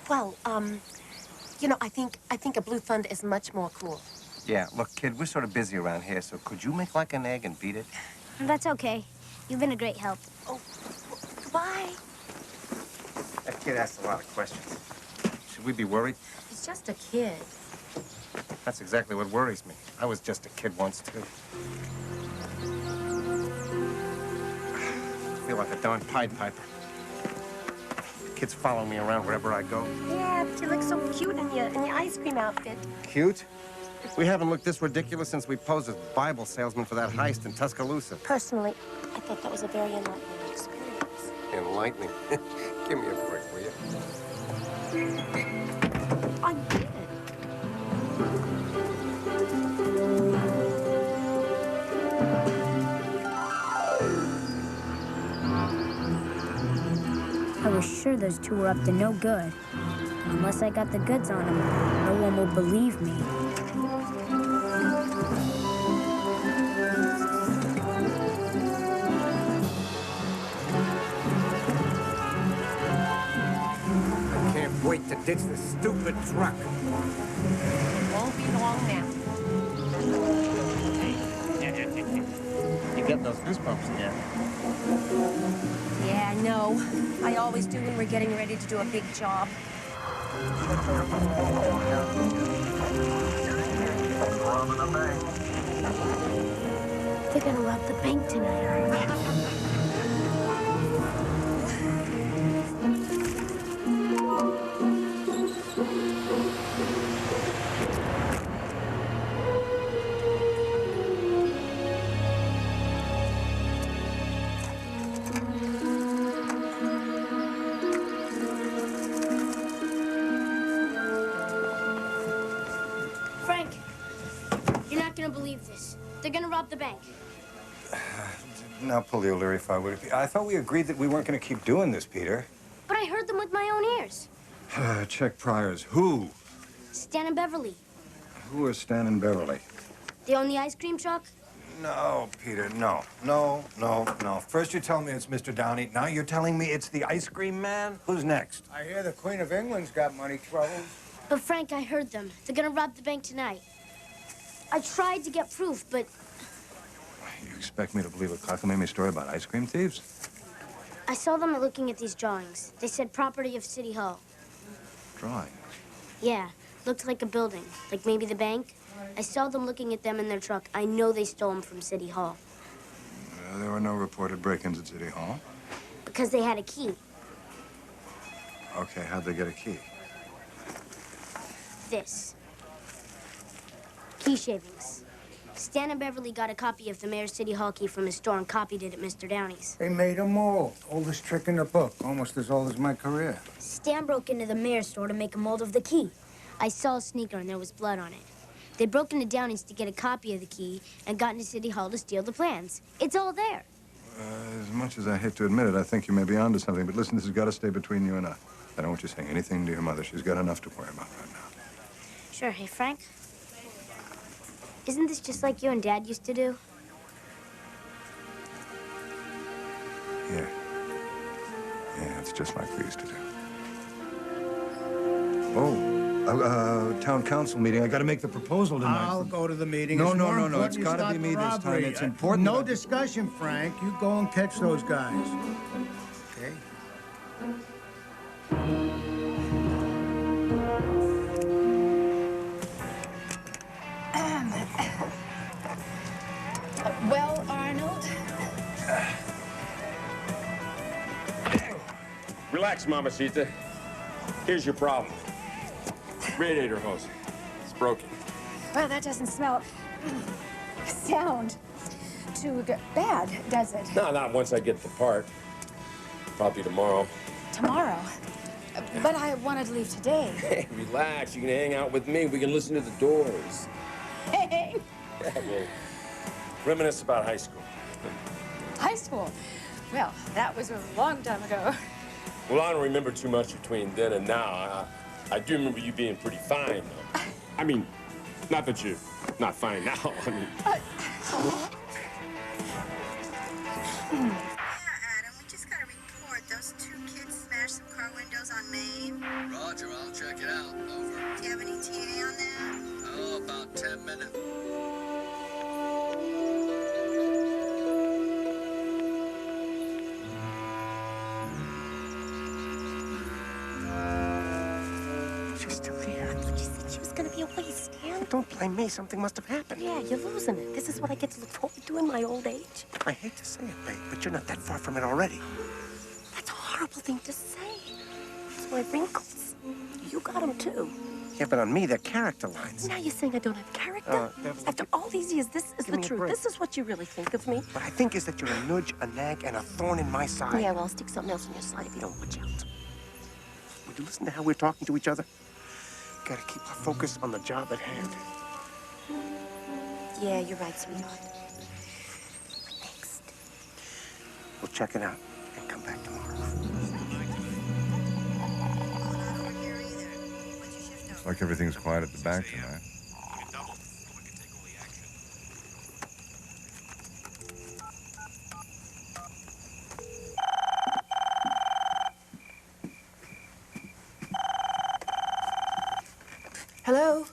Well, you know, I think a Blue Thunder is much more cool. Yeah, look, kid, we're sort of busy around here, so could you make like an egg and beat it? That's okay. You've been a great help. Oh, goodbye. That kid asked a lot of questions. Should we be worried? He's just a kid. That's exactly what worries me. I was just a kid once, too. I feel like a darn Pied Piper. Kids follow me around wherever I go. Yeah, but you look so cute in your ice cream outfit. Cute? We haven't looked this ridiculous since we posed as Bible salesmen for that heist in Tuscaloosa. Personally, I thought that was a very enlightening experience. Enlightening. Give me a break, will you? I did. I was sure those two were up to no good. Unless I got the goods on them, no one will believe me. I can't wait to ditch this stupid truck. Won't be long now. You getting those goosebumps again? Yeah, I know. I always do when we're getting ready to do a big job. They're gonna rob the bank tonight. Frank, you're not gonna believe this. They're gonna rob the bank. Now, pull the O'Leary file. Would it be? I thought we agreed that we weren't going to keep doing this, Peter. But I heard them with my own ears. Check priors. Who? Stan and Beverly. Who is Stan and Beverly? They own the ice cream truck? No, Peter, no. No. First you tell me it's Mr. Downey. Now you're telling me it's the ice cream man? Who's next? I hear the Queen of England's got money troubles. But Frank, I heard them. They're gonna rob the bank tonight. I tried to get proof, but You expect me to believe a cockamamie story about ice cream thieves? I saw them looking at these drawings. They said property of City Hall. Drawing. Yeah, looked like a building, like maybe the bank. I saw them looking at them in their truck. I know they stole them from City Hall. There were no reported break-ins at City Hall. Because they had a key. Okay, how'd they get a key? This. Key shavings. Stan and Beverly got a copy of the Mayor's City Hall key from his store and copied it at Mr. Downey's. They made a mold. Oldest trick in the book. Almost as old as my career. Stan broke into the mayor's store to make a mold of the key. I saw a sneaker and there was blood on it. They broke into Downey's to get a copy of the key and got into City Hall to steal the plans. It's all there. As much as I hate to admit it, I think you may be onto something. But listen, this has got to stay between you and I. I don't want you saying anything to your mother. She's got enough to worry about right now. Sure. Hey, Frank. Isn't this just like you and Dad used to do? Yeah. Yeah, it's just like we used to do. Oh, town council meeting. I got to make the proposal tonight. I'll go to the meeting. No, It's no, more no, no. important It's you got to stop be the me this time. robbery. It's important. No discussion, Frank. You go and catch those guys. Okay? Well, Arnold? Relax, Mamacita. Here's your problem. Radiator hose. It's broken. Well, that doesn't sound too bad, does it? No, not once I get the part. Probably tomorrow. Tomorrow? But I wanted to leave today. Hey, relax. You can hang out with me. We can listen to the Doors. Hey! Yeah, we'll reminisce about high school. High school? Well, that was a long time ago. Well, I don't remember too much between then and now. I do remember you being pretty fine, though. I mean, not that you're not fine now. I mean... Yeah, Adam, we just got a report. Those two kids smashed some car windows on Main. Roger, I'll check it out. Over. Do you have any TA on that? Oh, about 10 minutes. She's still here. I thought you said she was gonna be away, Stan. Don't blame me. Something must have happened. Yeah, you're losing it. This is what I get to look forward to in my old age. I hate to say it, babe, but you're not that far from it already. That's a horrible thing to say. It's my wrinkles. You got them, too. Yeah, but on me, they're character lines. Now you're saying I don't have character? Beverly, After all these years, this is give the me a truth. break. This is what you really think of me. What I think is that you're a nudge, a nag, and a thorn in my side. Yeah, well, I'll stick something else in your side if you don't watch out. Would you listen to how we're talking to each other? Gotta keep our focus on the job at hand. Yeah, you're right, sweetheart. We'll check it out and come back tomorrow. Looks like everything's quiet at the back tonight. Hello?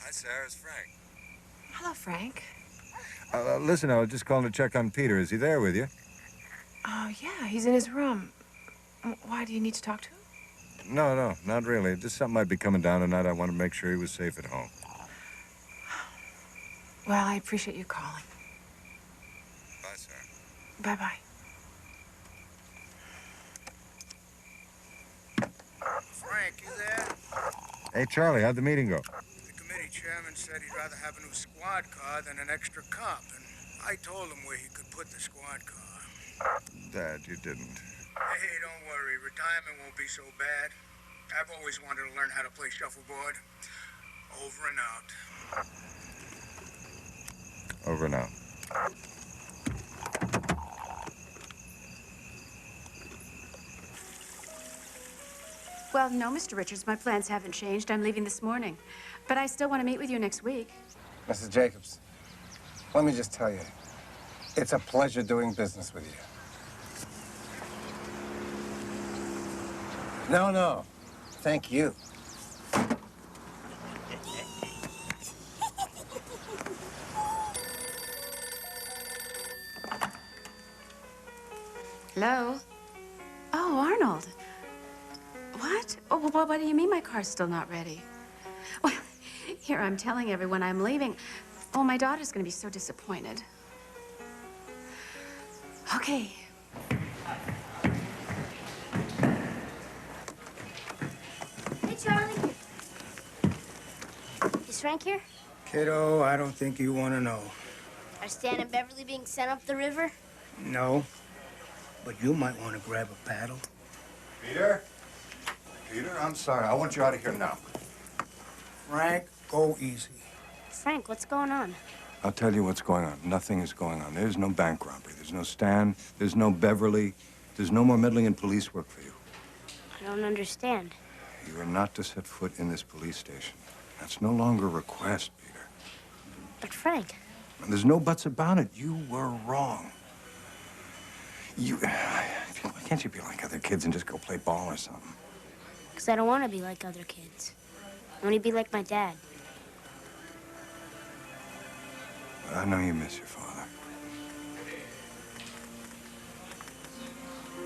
Hi, Sarah. It's Frank. Hello, Frank. Listen, I was just calling to check on Peter. Is he there with you? Oh, yeah, he's in his room. Why do you need to talk to him? No, not really. Just something might be coming down tonight. I want to make sure he was safe at home. Well, I appreciate you calling. Bye, Sarah. Bye-bye. Frank, you there? Hey, Charlie, how'd the meeting go? The committee chairman said he'd rather have a new squad car than an extra cop, and I told him where he could put the squad car. Dad, you didn't. Hey, don't worry. Retirement won't be so bad. I've always wanted to learn how to play shuffleboard. Over and out. Over and out. Well, no, Mr. Richards, my plans haven't changed. I'm leaving this morning. But I still want to meet with you next week. Mrs. Jacobs, let me just tell you, it's a pleasure doing business with you. No. Thank you. Hello? Oh, Arnold. What? Oh, well, what do you mean my car's still not ready? Well, here I'm telling everyone I'm leaving. Oh, my daughter's going to be so disappointed. Okay. Hey, Charlie. Is Frank here? Kiddo, I don't think you want to know. Are Stan and Beverly being sent up the river? No, but you might want to grab a paddle. Peter? Peter, I'm sorry. I want you out of here now. Frank, go easy. Frank, what's going on? I'll tell you what's going on. Nothing is going on. There's no bank robbery. There's no Stan. There's no Beverly. There's no more meddling in police work for you. I don't understand. You are not to set foot in this police station. That's no longer a request, Peter. But Frank... There's no buts about it. You were wrong. Why can't you be like other kids and just go play ball or something? Because I don't want to be like other kids. I want to be like my dad. But I know you miss your father.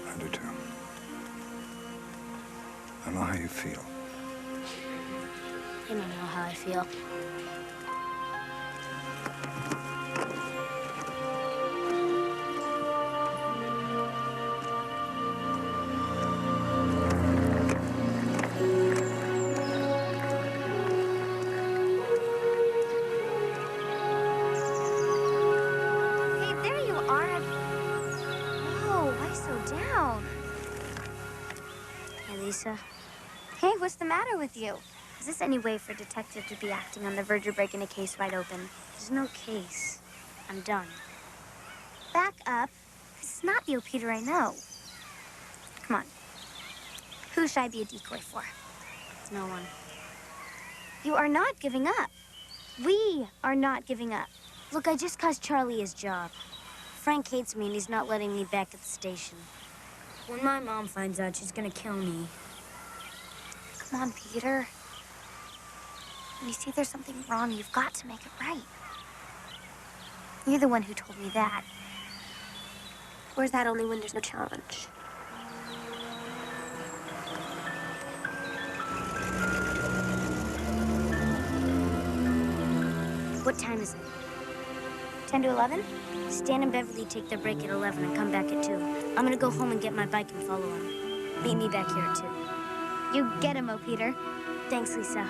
I do too. I know how you feel. You don't know how I feel. Hey, what's the matter with you? Is this any way for a detective to be acting on the verge of breaking a case wide open? There's no case. I'm done. Back up. This is not the old Peter I know. Come on. Who should I be a decoy for? No one. You are not giving up. We are not giving up. Look, I just cost Charlie his job. Frank hates me and he's not letting me back at the station. When my mom finds out, she's gonna kill me. Come on, Peter. When you see there's something wrong, you've got to make it right. You're the one who told me that. Or is that only when there's no challenge? What time is it? 10 to 11? Stan and Beverly take their break at 11 and come back at 2. I'm gonna go home and get my bike and follow them. Meet me back here at 2. You get him, oh, Peter. Thanks, Lisa.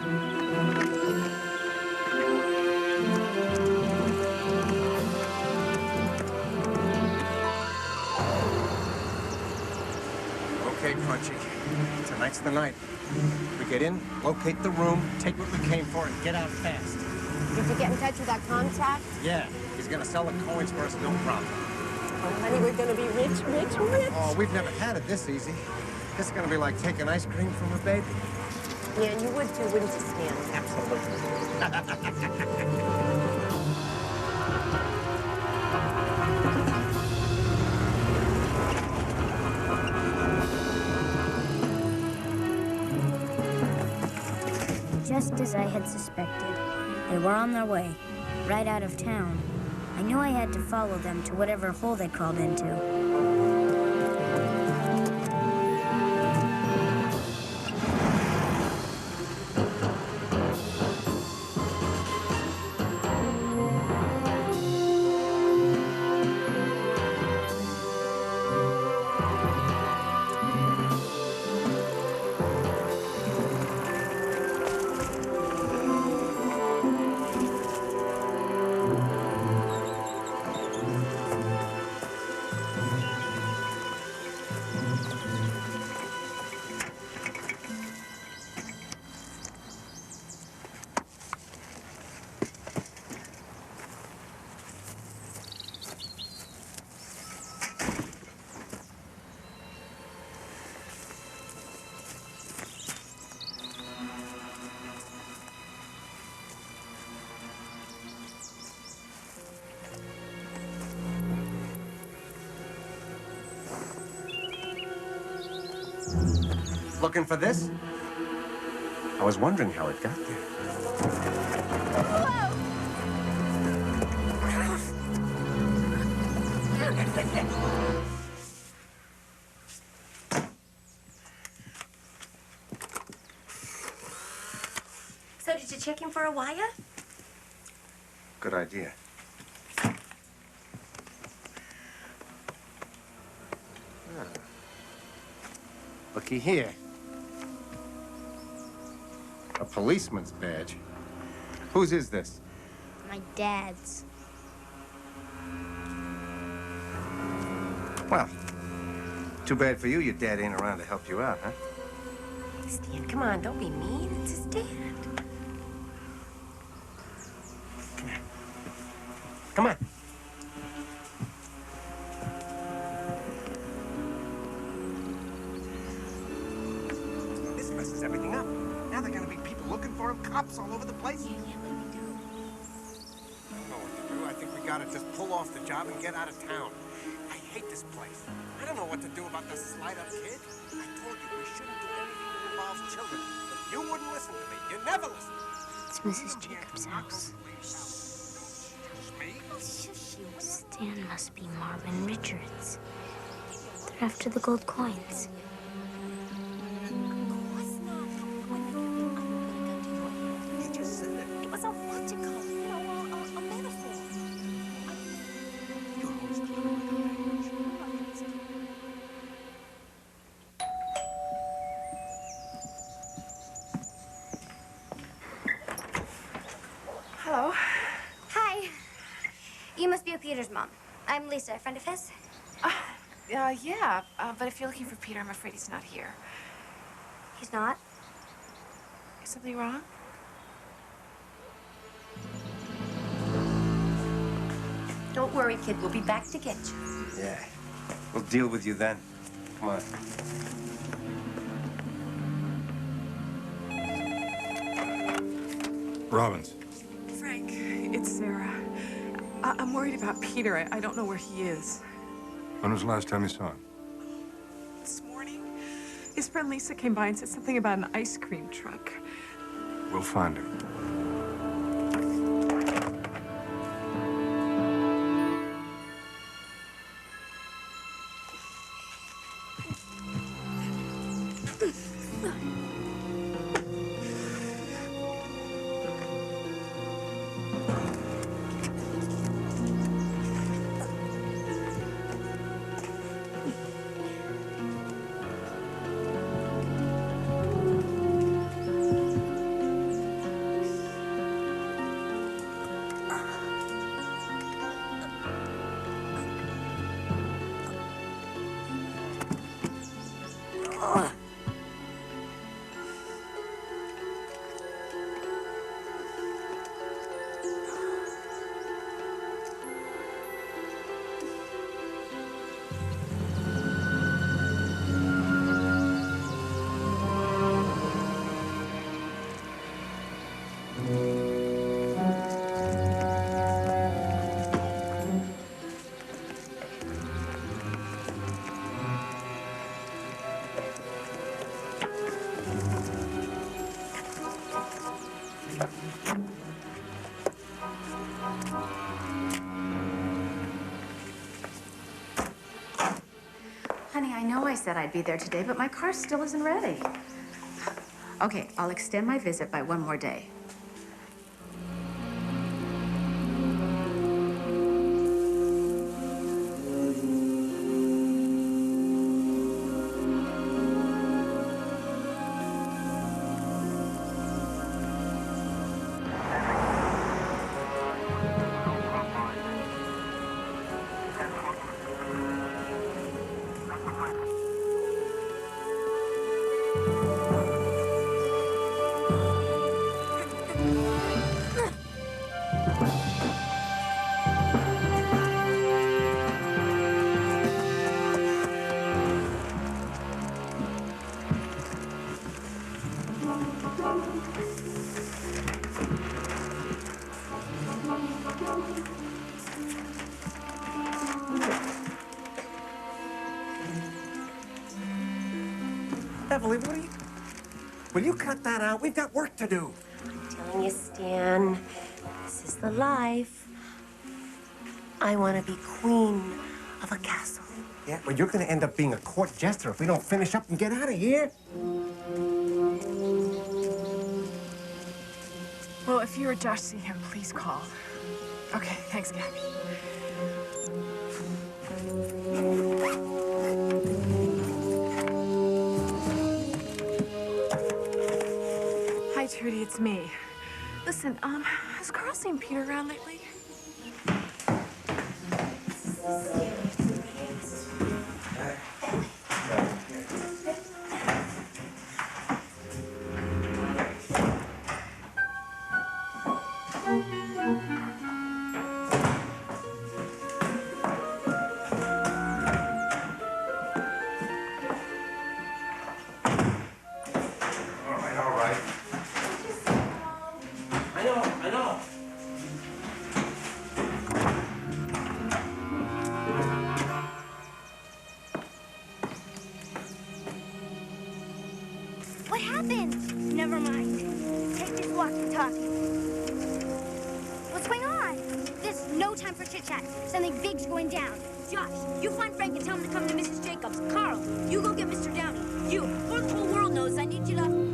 Okay, Crunchy. Tonight's the night. We get in, locate the room, take what we came for, and get out fast. Did you get in touch with that contact? Yeah, he's gonna sell the coins for us, no problem. Oh, honey, we're gonna be rich, rich, rich. Oh, we've never had it this easy. This is gonna be like taking ice cream from a baby. Yeah, and you would too, wouldn't you, Stan? Absolutely. Just as I had suspected, they were on their way, right out of town. I knew I had to follow them to whatever hole they crawled into. Looking for this? I was wondering how it got there. So did you check him for a wire? Good idea. Looky here. A policeman's badge. Whose is this? my dad's. Well, too bad for you, your dad ain't around to help you out, huh? Stan, come on, don't be mean. It's his dad. Come on. This messes everything up. Now there are gonna be people looking for him, cops all over the place. Yeah, what do we do? I don't know what to do. I think we gotta just pull off the job and get out of town. I hate this place. I don't know what to do about this slide-up kid. I told you we shouldn't do anything that involves children, but you wouldn't listen to me. You never listen. It's Mrs. Jacobs' house. Me? Shush you. Stan must be Marvin Richards. They're after the gold coins. You just said it. It was a what you call it, you know, a metaphor. You're always Hello. Hi. You must be Peter's mom. I'm Lisa, a friend of his. Yeah, but if you're looking for Peter, I'm afraid he's not here. He's not? Is something wrong? Don't worry, kid. We'll be back to get you. Yeah. We'll deal with you then. Come on. Robbins. Frank, it's Sarah. I'm worried about Peter. I don't know where he is. When was the last time you saw him? This morning, his friend Lisa came by and said something about an ice cream truck. We'll find him. Honey, I know I said I'd be there today, but my car still isn't ready. Okay, I'll extend my visit by one more day. Beverly, will you cut that out? We've got work to do. I'm telling you, Stan, this is the life. I want to be queen of a castle. Yeah, well, you're going to end up being a court jester if we don't finish up and get out of here. Well, if you or Josh see him, please call. Okay, thanks, Gabby. Hi, Trudy, it's me. Listen, Has Carl seen Peter around lately? All right. I know. What happened? Never mind. Take this walkie-talkie. What's going on? There's no time for chit-chat. Something big's going down. Josh, you find Frank and tell him to come to Mrs. Jacobs. Carl, you go get Mr. Downey. You, before the whole world knows, I need you to...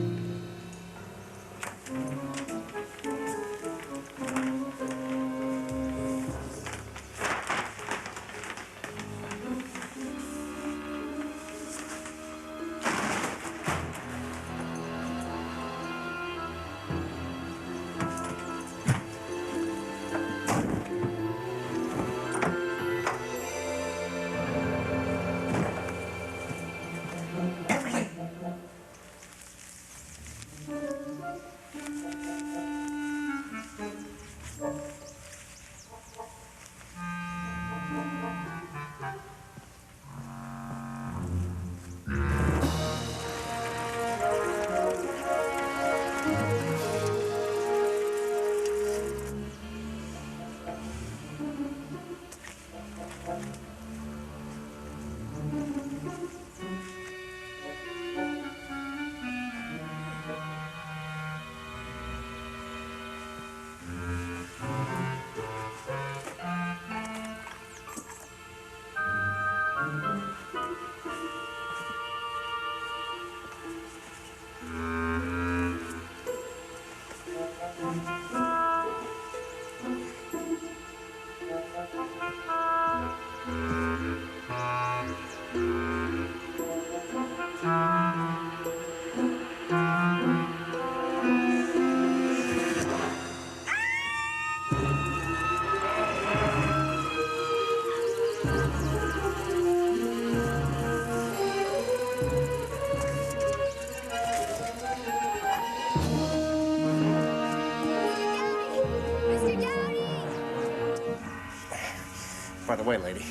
By the way, lady,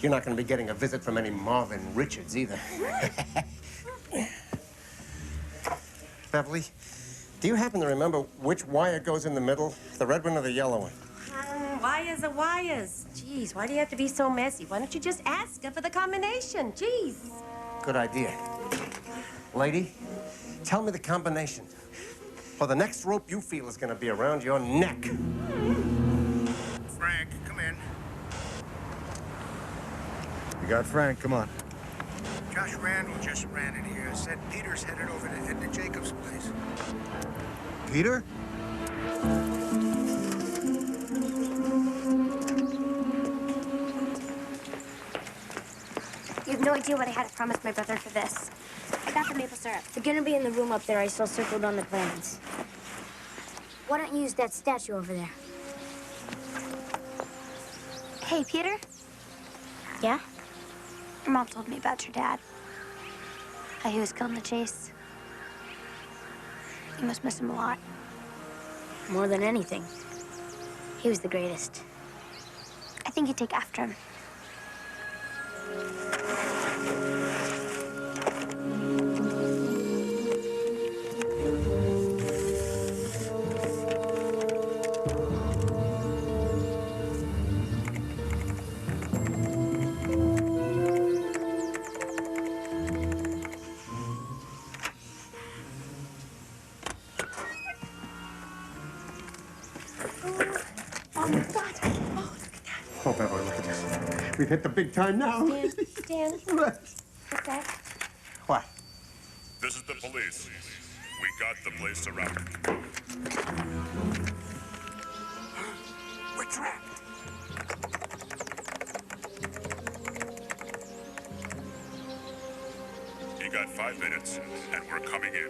you're not going to be getting a visit from any Marvin Richards either. Beverly, do you happen to remember which wire goes in the middle? The red one or the yellow one? Wires are wires. Jeez, why do you have to be so messy? Why don't you just ask her for the combination? Jeez. Good idea. Lady, tell me the combination. Or the next rope you feel is going to be around your neck. Frank, come in. You got Frank, come on. Josh Randall just ran in here. Said Peter's headed over to Jacob's place. Peter? You have no idea what I had to promise my brother for this. I got the maple syrup. They're gonna be in the room up there I saw circled on the plans. Why don't you use that statue over there? Hey, Peter? Yeah? Your mom told me about your dad. How he was killed in the chase. You must miss him a lot. More than anything. He was the greatest. I think you'd take after him. Oh, Beverly, look at this. We've hit the big time now. Stan. What's that? What? This is the police. We got the place surrounded. We're trapped. You got 5 minutes, and we're coming in.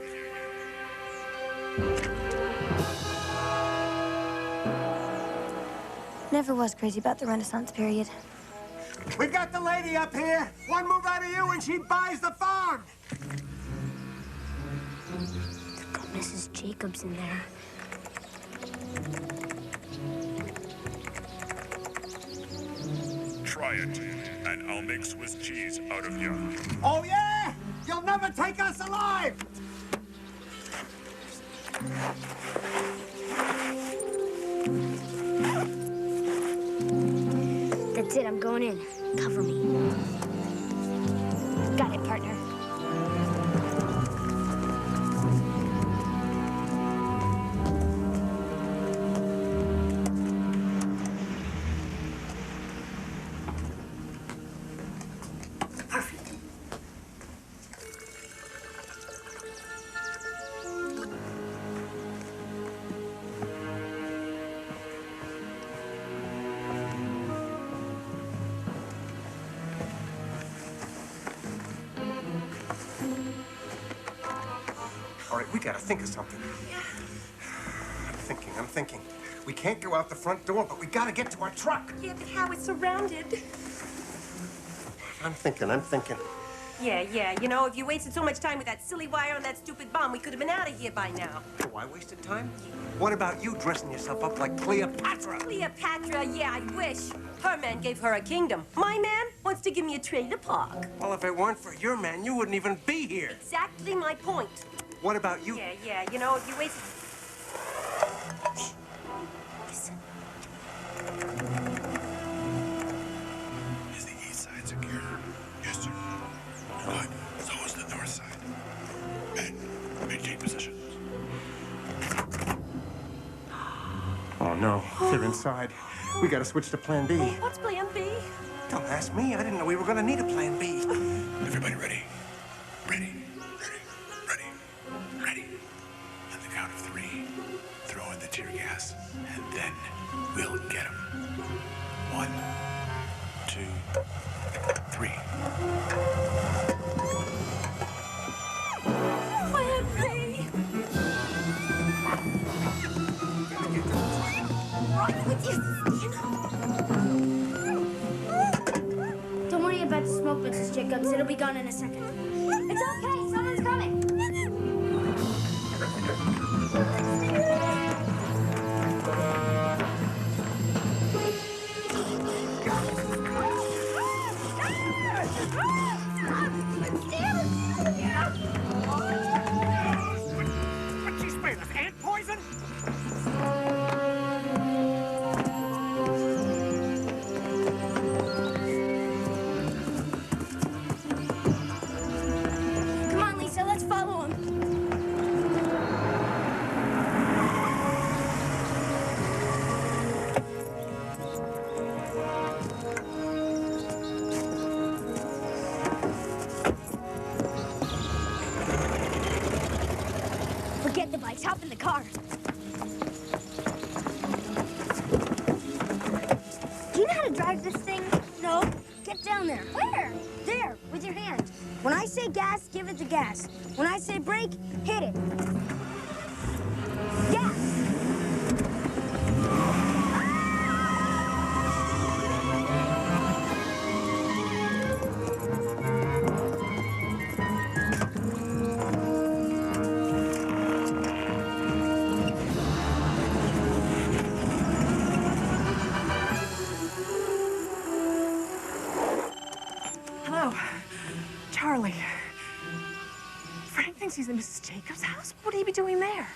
never was crazy about the Renaissance period. We've got the lady up here. One move out of you and she buys the farm. They've got Mrs. Jacobs in there. Try it, and I'll make Swiss cheese out of you. Oh, yeah? You'll never take us alive! That's it, I'm going in. Cover me. Got it, partner. All right, we gotta think of something. I'm thinking. We can't go out the front door, but we gotta get to our truck. Yeah, but how it's surrounded. I'm thinking. Yeah. You know, if you wasted so much time with that silly wire on that stupid bomb, we could have been out of here by now. Oh, I wasted time? What about you dressing yourself up like Cleopatra? Cleopatra, yeah, I wish. Her man gave her a kingdom. My man wants to give me a trailer park. Well, if it weren't for your man, you wouldn't even be here. Exactly my point. What about you? Yeah. You know, if you wasted... Shh. Listen. Is the east side secure? Yes, sir. Good. So is the north side. Men, maintain positions. Oh, no. They're inside. We gotta switch to Plan B. What's Plan B? Don't ask me. I didn't know we were gonna need a Plan B. Everybody ready? Ready. On the count of 3, throw in the tear gas, and then we'll get him. 1, 2, 3. Plan B! Right with you, Don't worry about the smoke, Mrs. Jacobs. It'll be gone in a second. It's okay. Someone's coming. What's she spraying us? Ant poison? Come on, Lisa. Let's follow him. Forget the bikes. Hop in the car. Do you know how to drive this thing? No. Get down there. Where? There, with your hand. When I say gas, give it the gas. When I say brake, hit it. Gas! Hello. Charlie. Frank thinks he's in Mrs. Jacobs' house? What would he be doing there?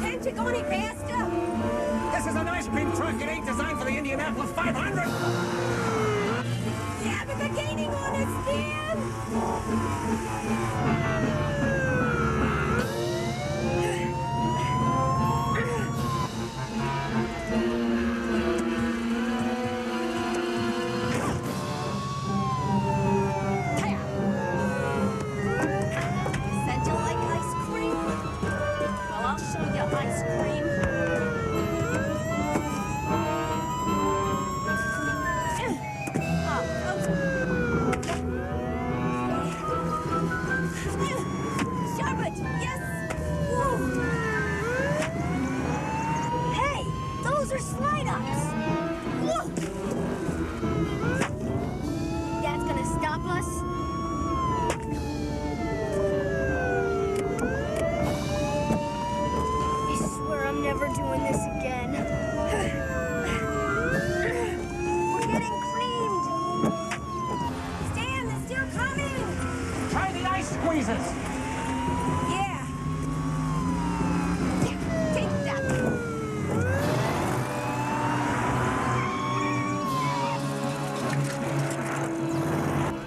Can't you go any faster? This is an ice cream truck. It ain't designed for the Indianapolis 500. Yeah, but they're gaining on us, Dan! Said you like ice cream? Well, I'll show you ice cream. Yeah. Take that.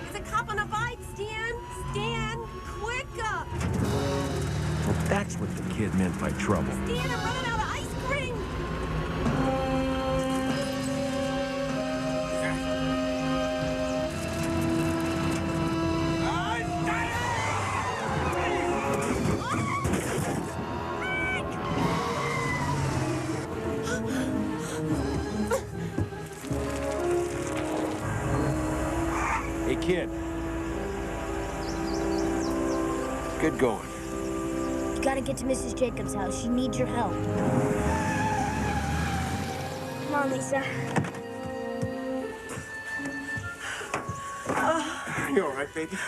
There's a cop on a bike, Stan. Stan, quicker. Well, that's what the kid meant by trouble. Stan, I'm running out of ice cream. Hey, kid. Good going. You gotta get to Mrs. Jacobs' house. She needs your help. Come on, Lisa. You all right, baby?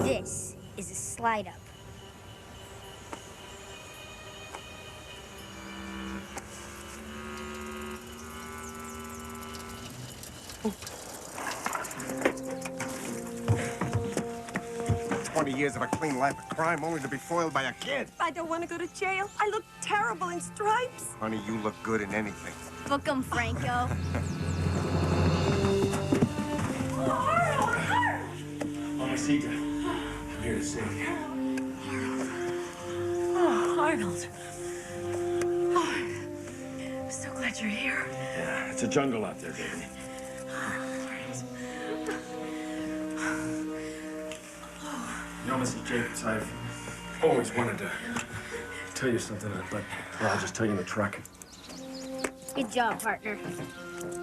This is a slide up. Years of a clean life of crime only to be foiled by a kid. I don't want to go to jail. I look terrible in stripes. Honey, you look good in anything. Book 'em, Franco. Mamacita, I'm here to save you. Oh, Arnold. Oh, I'm so glad you're here. Yeah, it's a jungle out there, baby. You know, Mrs. Jacobs, I've always wanted to tell you something, but well, I'll just tell you in the truck. Good job, partner.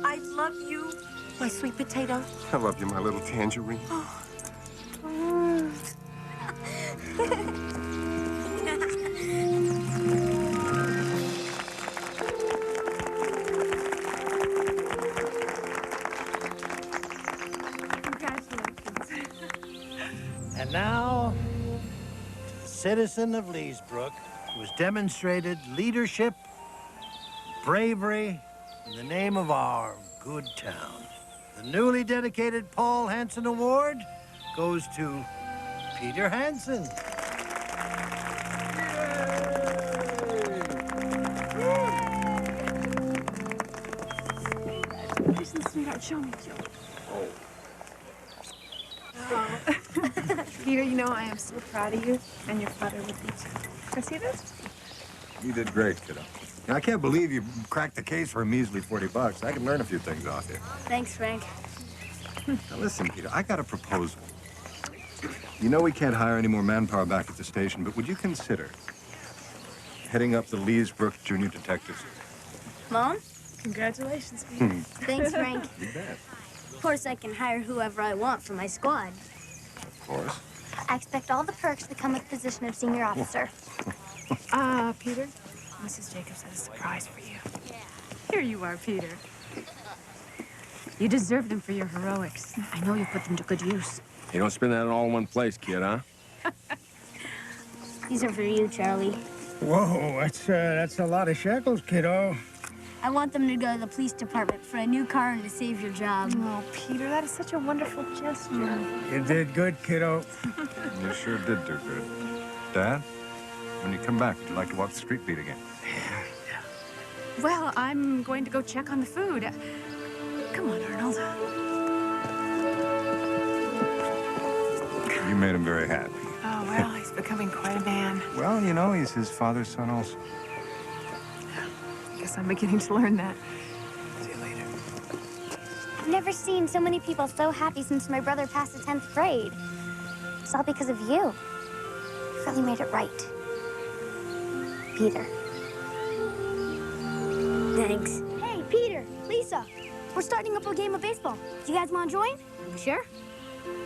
I love you, my sweet potato. I love you, my little tangerine. And now, to the citizen of Leesbrook, who has demonstrated leadership, bravery in the name of our good town. The newly dedicated Paul Hansen Award goes to Peter Hansen. Listen, sweetheart, show me, Joe. Oh. Peter, you know I am so proud of you, and your father would be too. Can I see this? You did great, kiddo. I can't believe you cracked the case for a measly $40. I can learn a few things off you. Thanks, Frank. Now listen, Peter, I got a proposal. You know we can't hire any more manpower back at the station, but would you consider heading up the Leesbrook Junior Detectives? Mom? Congratulations, Peter. Thanks, Frank. You bet. Of course, I can hire whoever I want for my squad. Of course. I expect all the perks that come with the position of senior officer. Peter, Mrs. Jacobs has a surprise for you. Here you are, Peter. You deserve them for your heroics. I know you put them to good use. You don't spend that all in one place, kid, huh? These are for you, Charlie. Whoa, that's a lot of shekels, kiddo. I want them to go to the police department for a new car and to save your job. Oh, Peter, that is such a wonderful gesture. You did good, kiddo. You sure did do good. Dad, when you come back, would you like to walk the street beat again? Well, I'm going to go check on the food. Come on, Arnold. You made him very happy. Oh, well, he's becoming quite a man. Well, you know, he's his father's son also. I guess I'm beginning to learn that. See you later. I've never seen so many people so happy since my brother passed the 10th grade. It's all because of you. You really made it right. Peter. Thanks. Hey, Peter, Lisa, we're starting up a game of baseball. Do you guys want to join? Sure.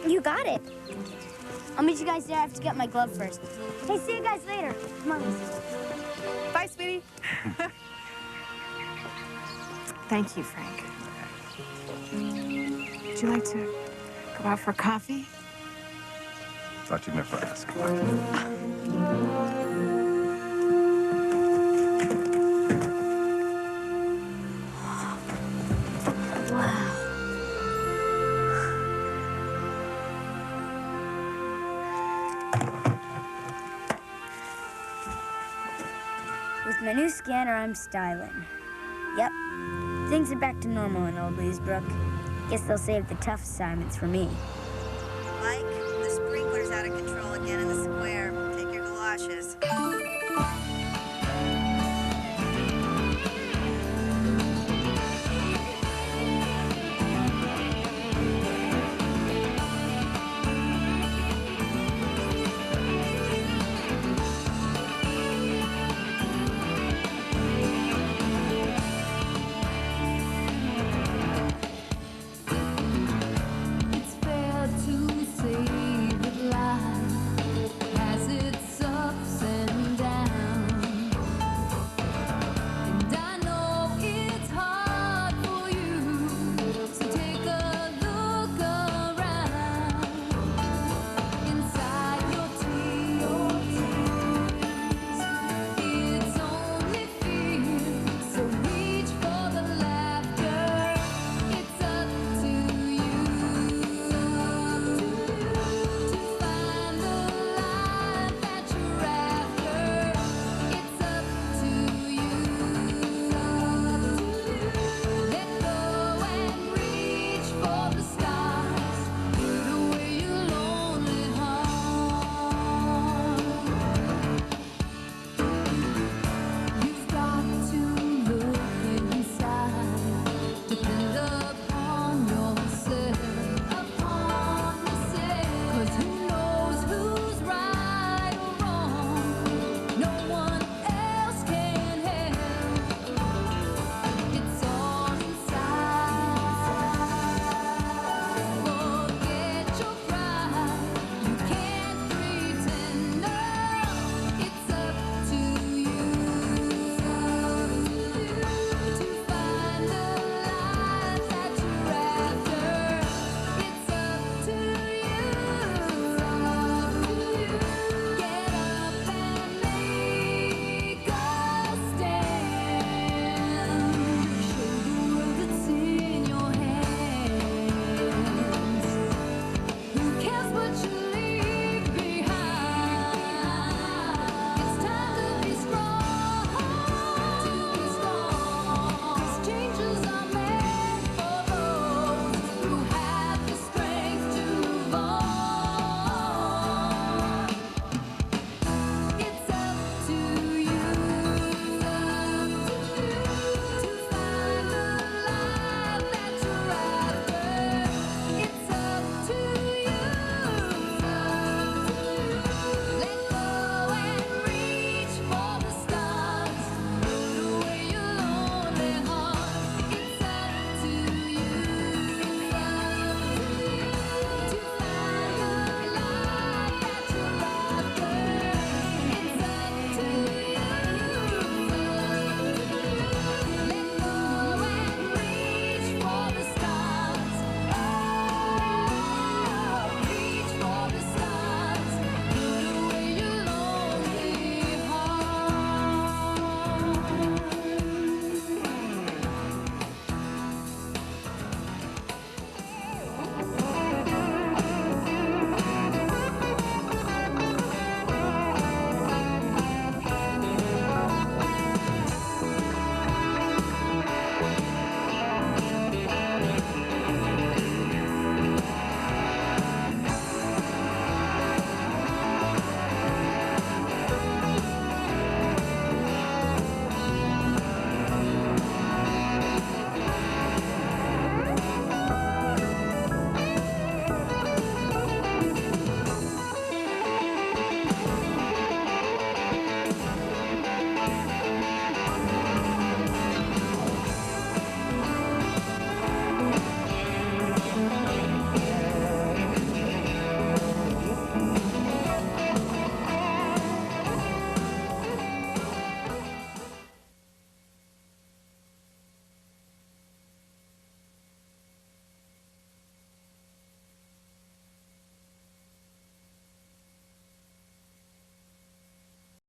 You got it. I'll meet you guys there. I have to get my glove first. Hey, see you guys later. Come on, Lisa. Bye, sweetie. Thank you, Frank. Would you like to go out for coffee? Thought you'd never ask. With my new scanner, I'm styling. Yep. Things are back to normal in old Leesbrook. Guess they'll save the tough assignments for me. Mike,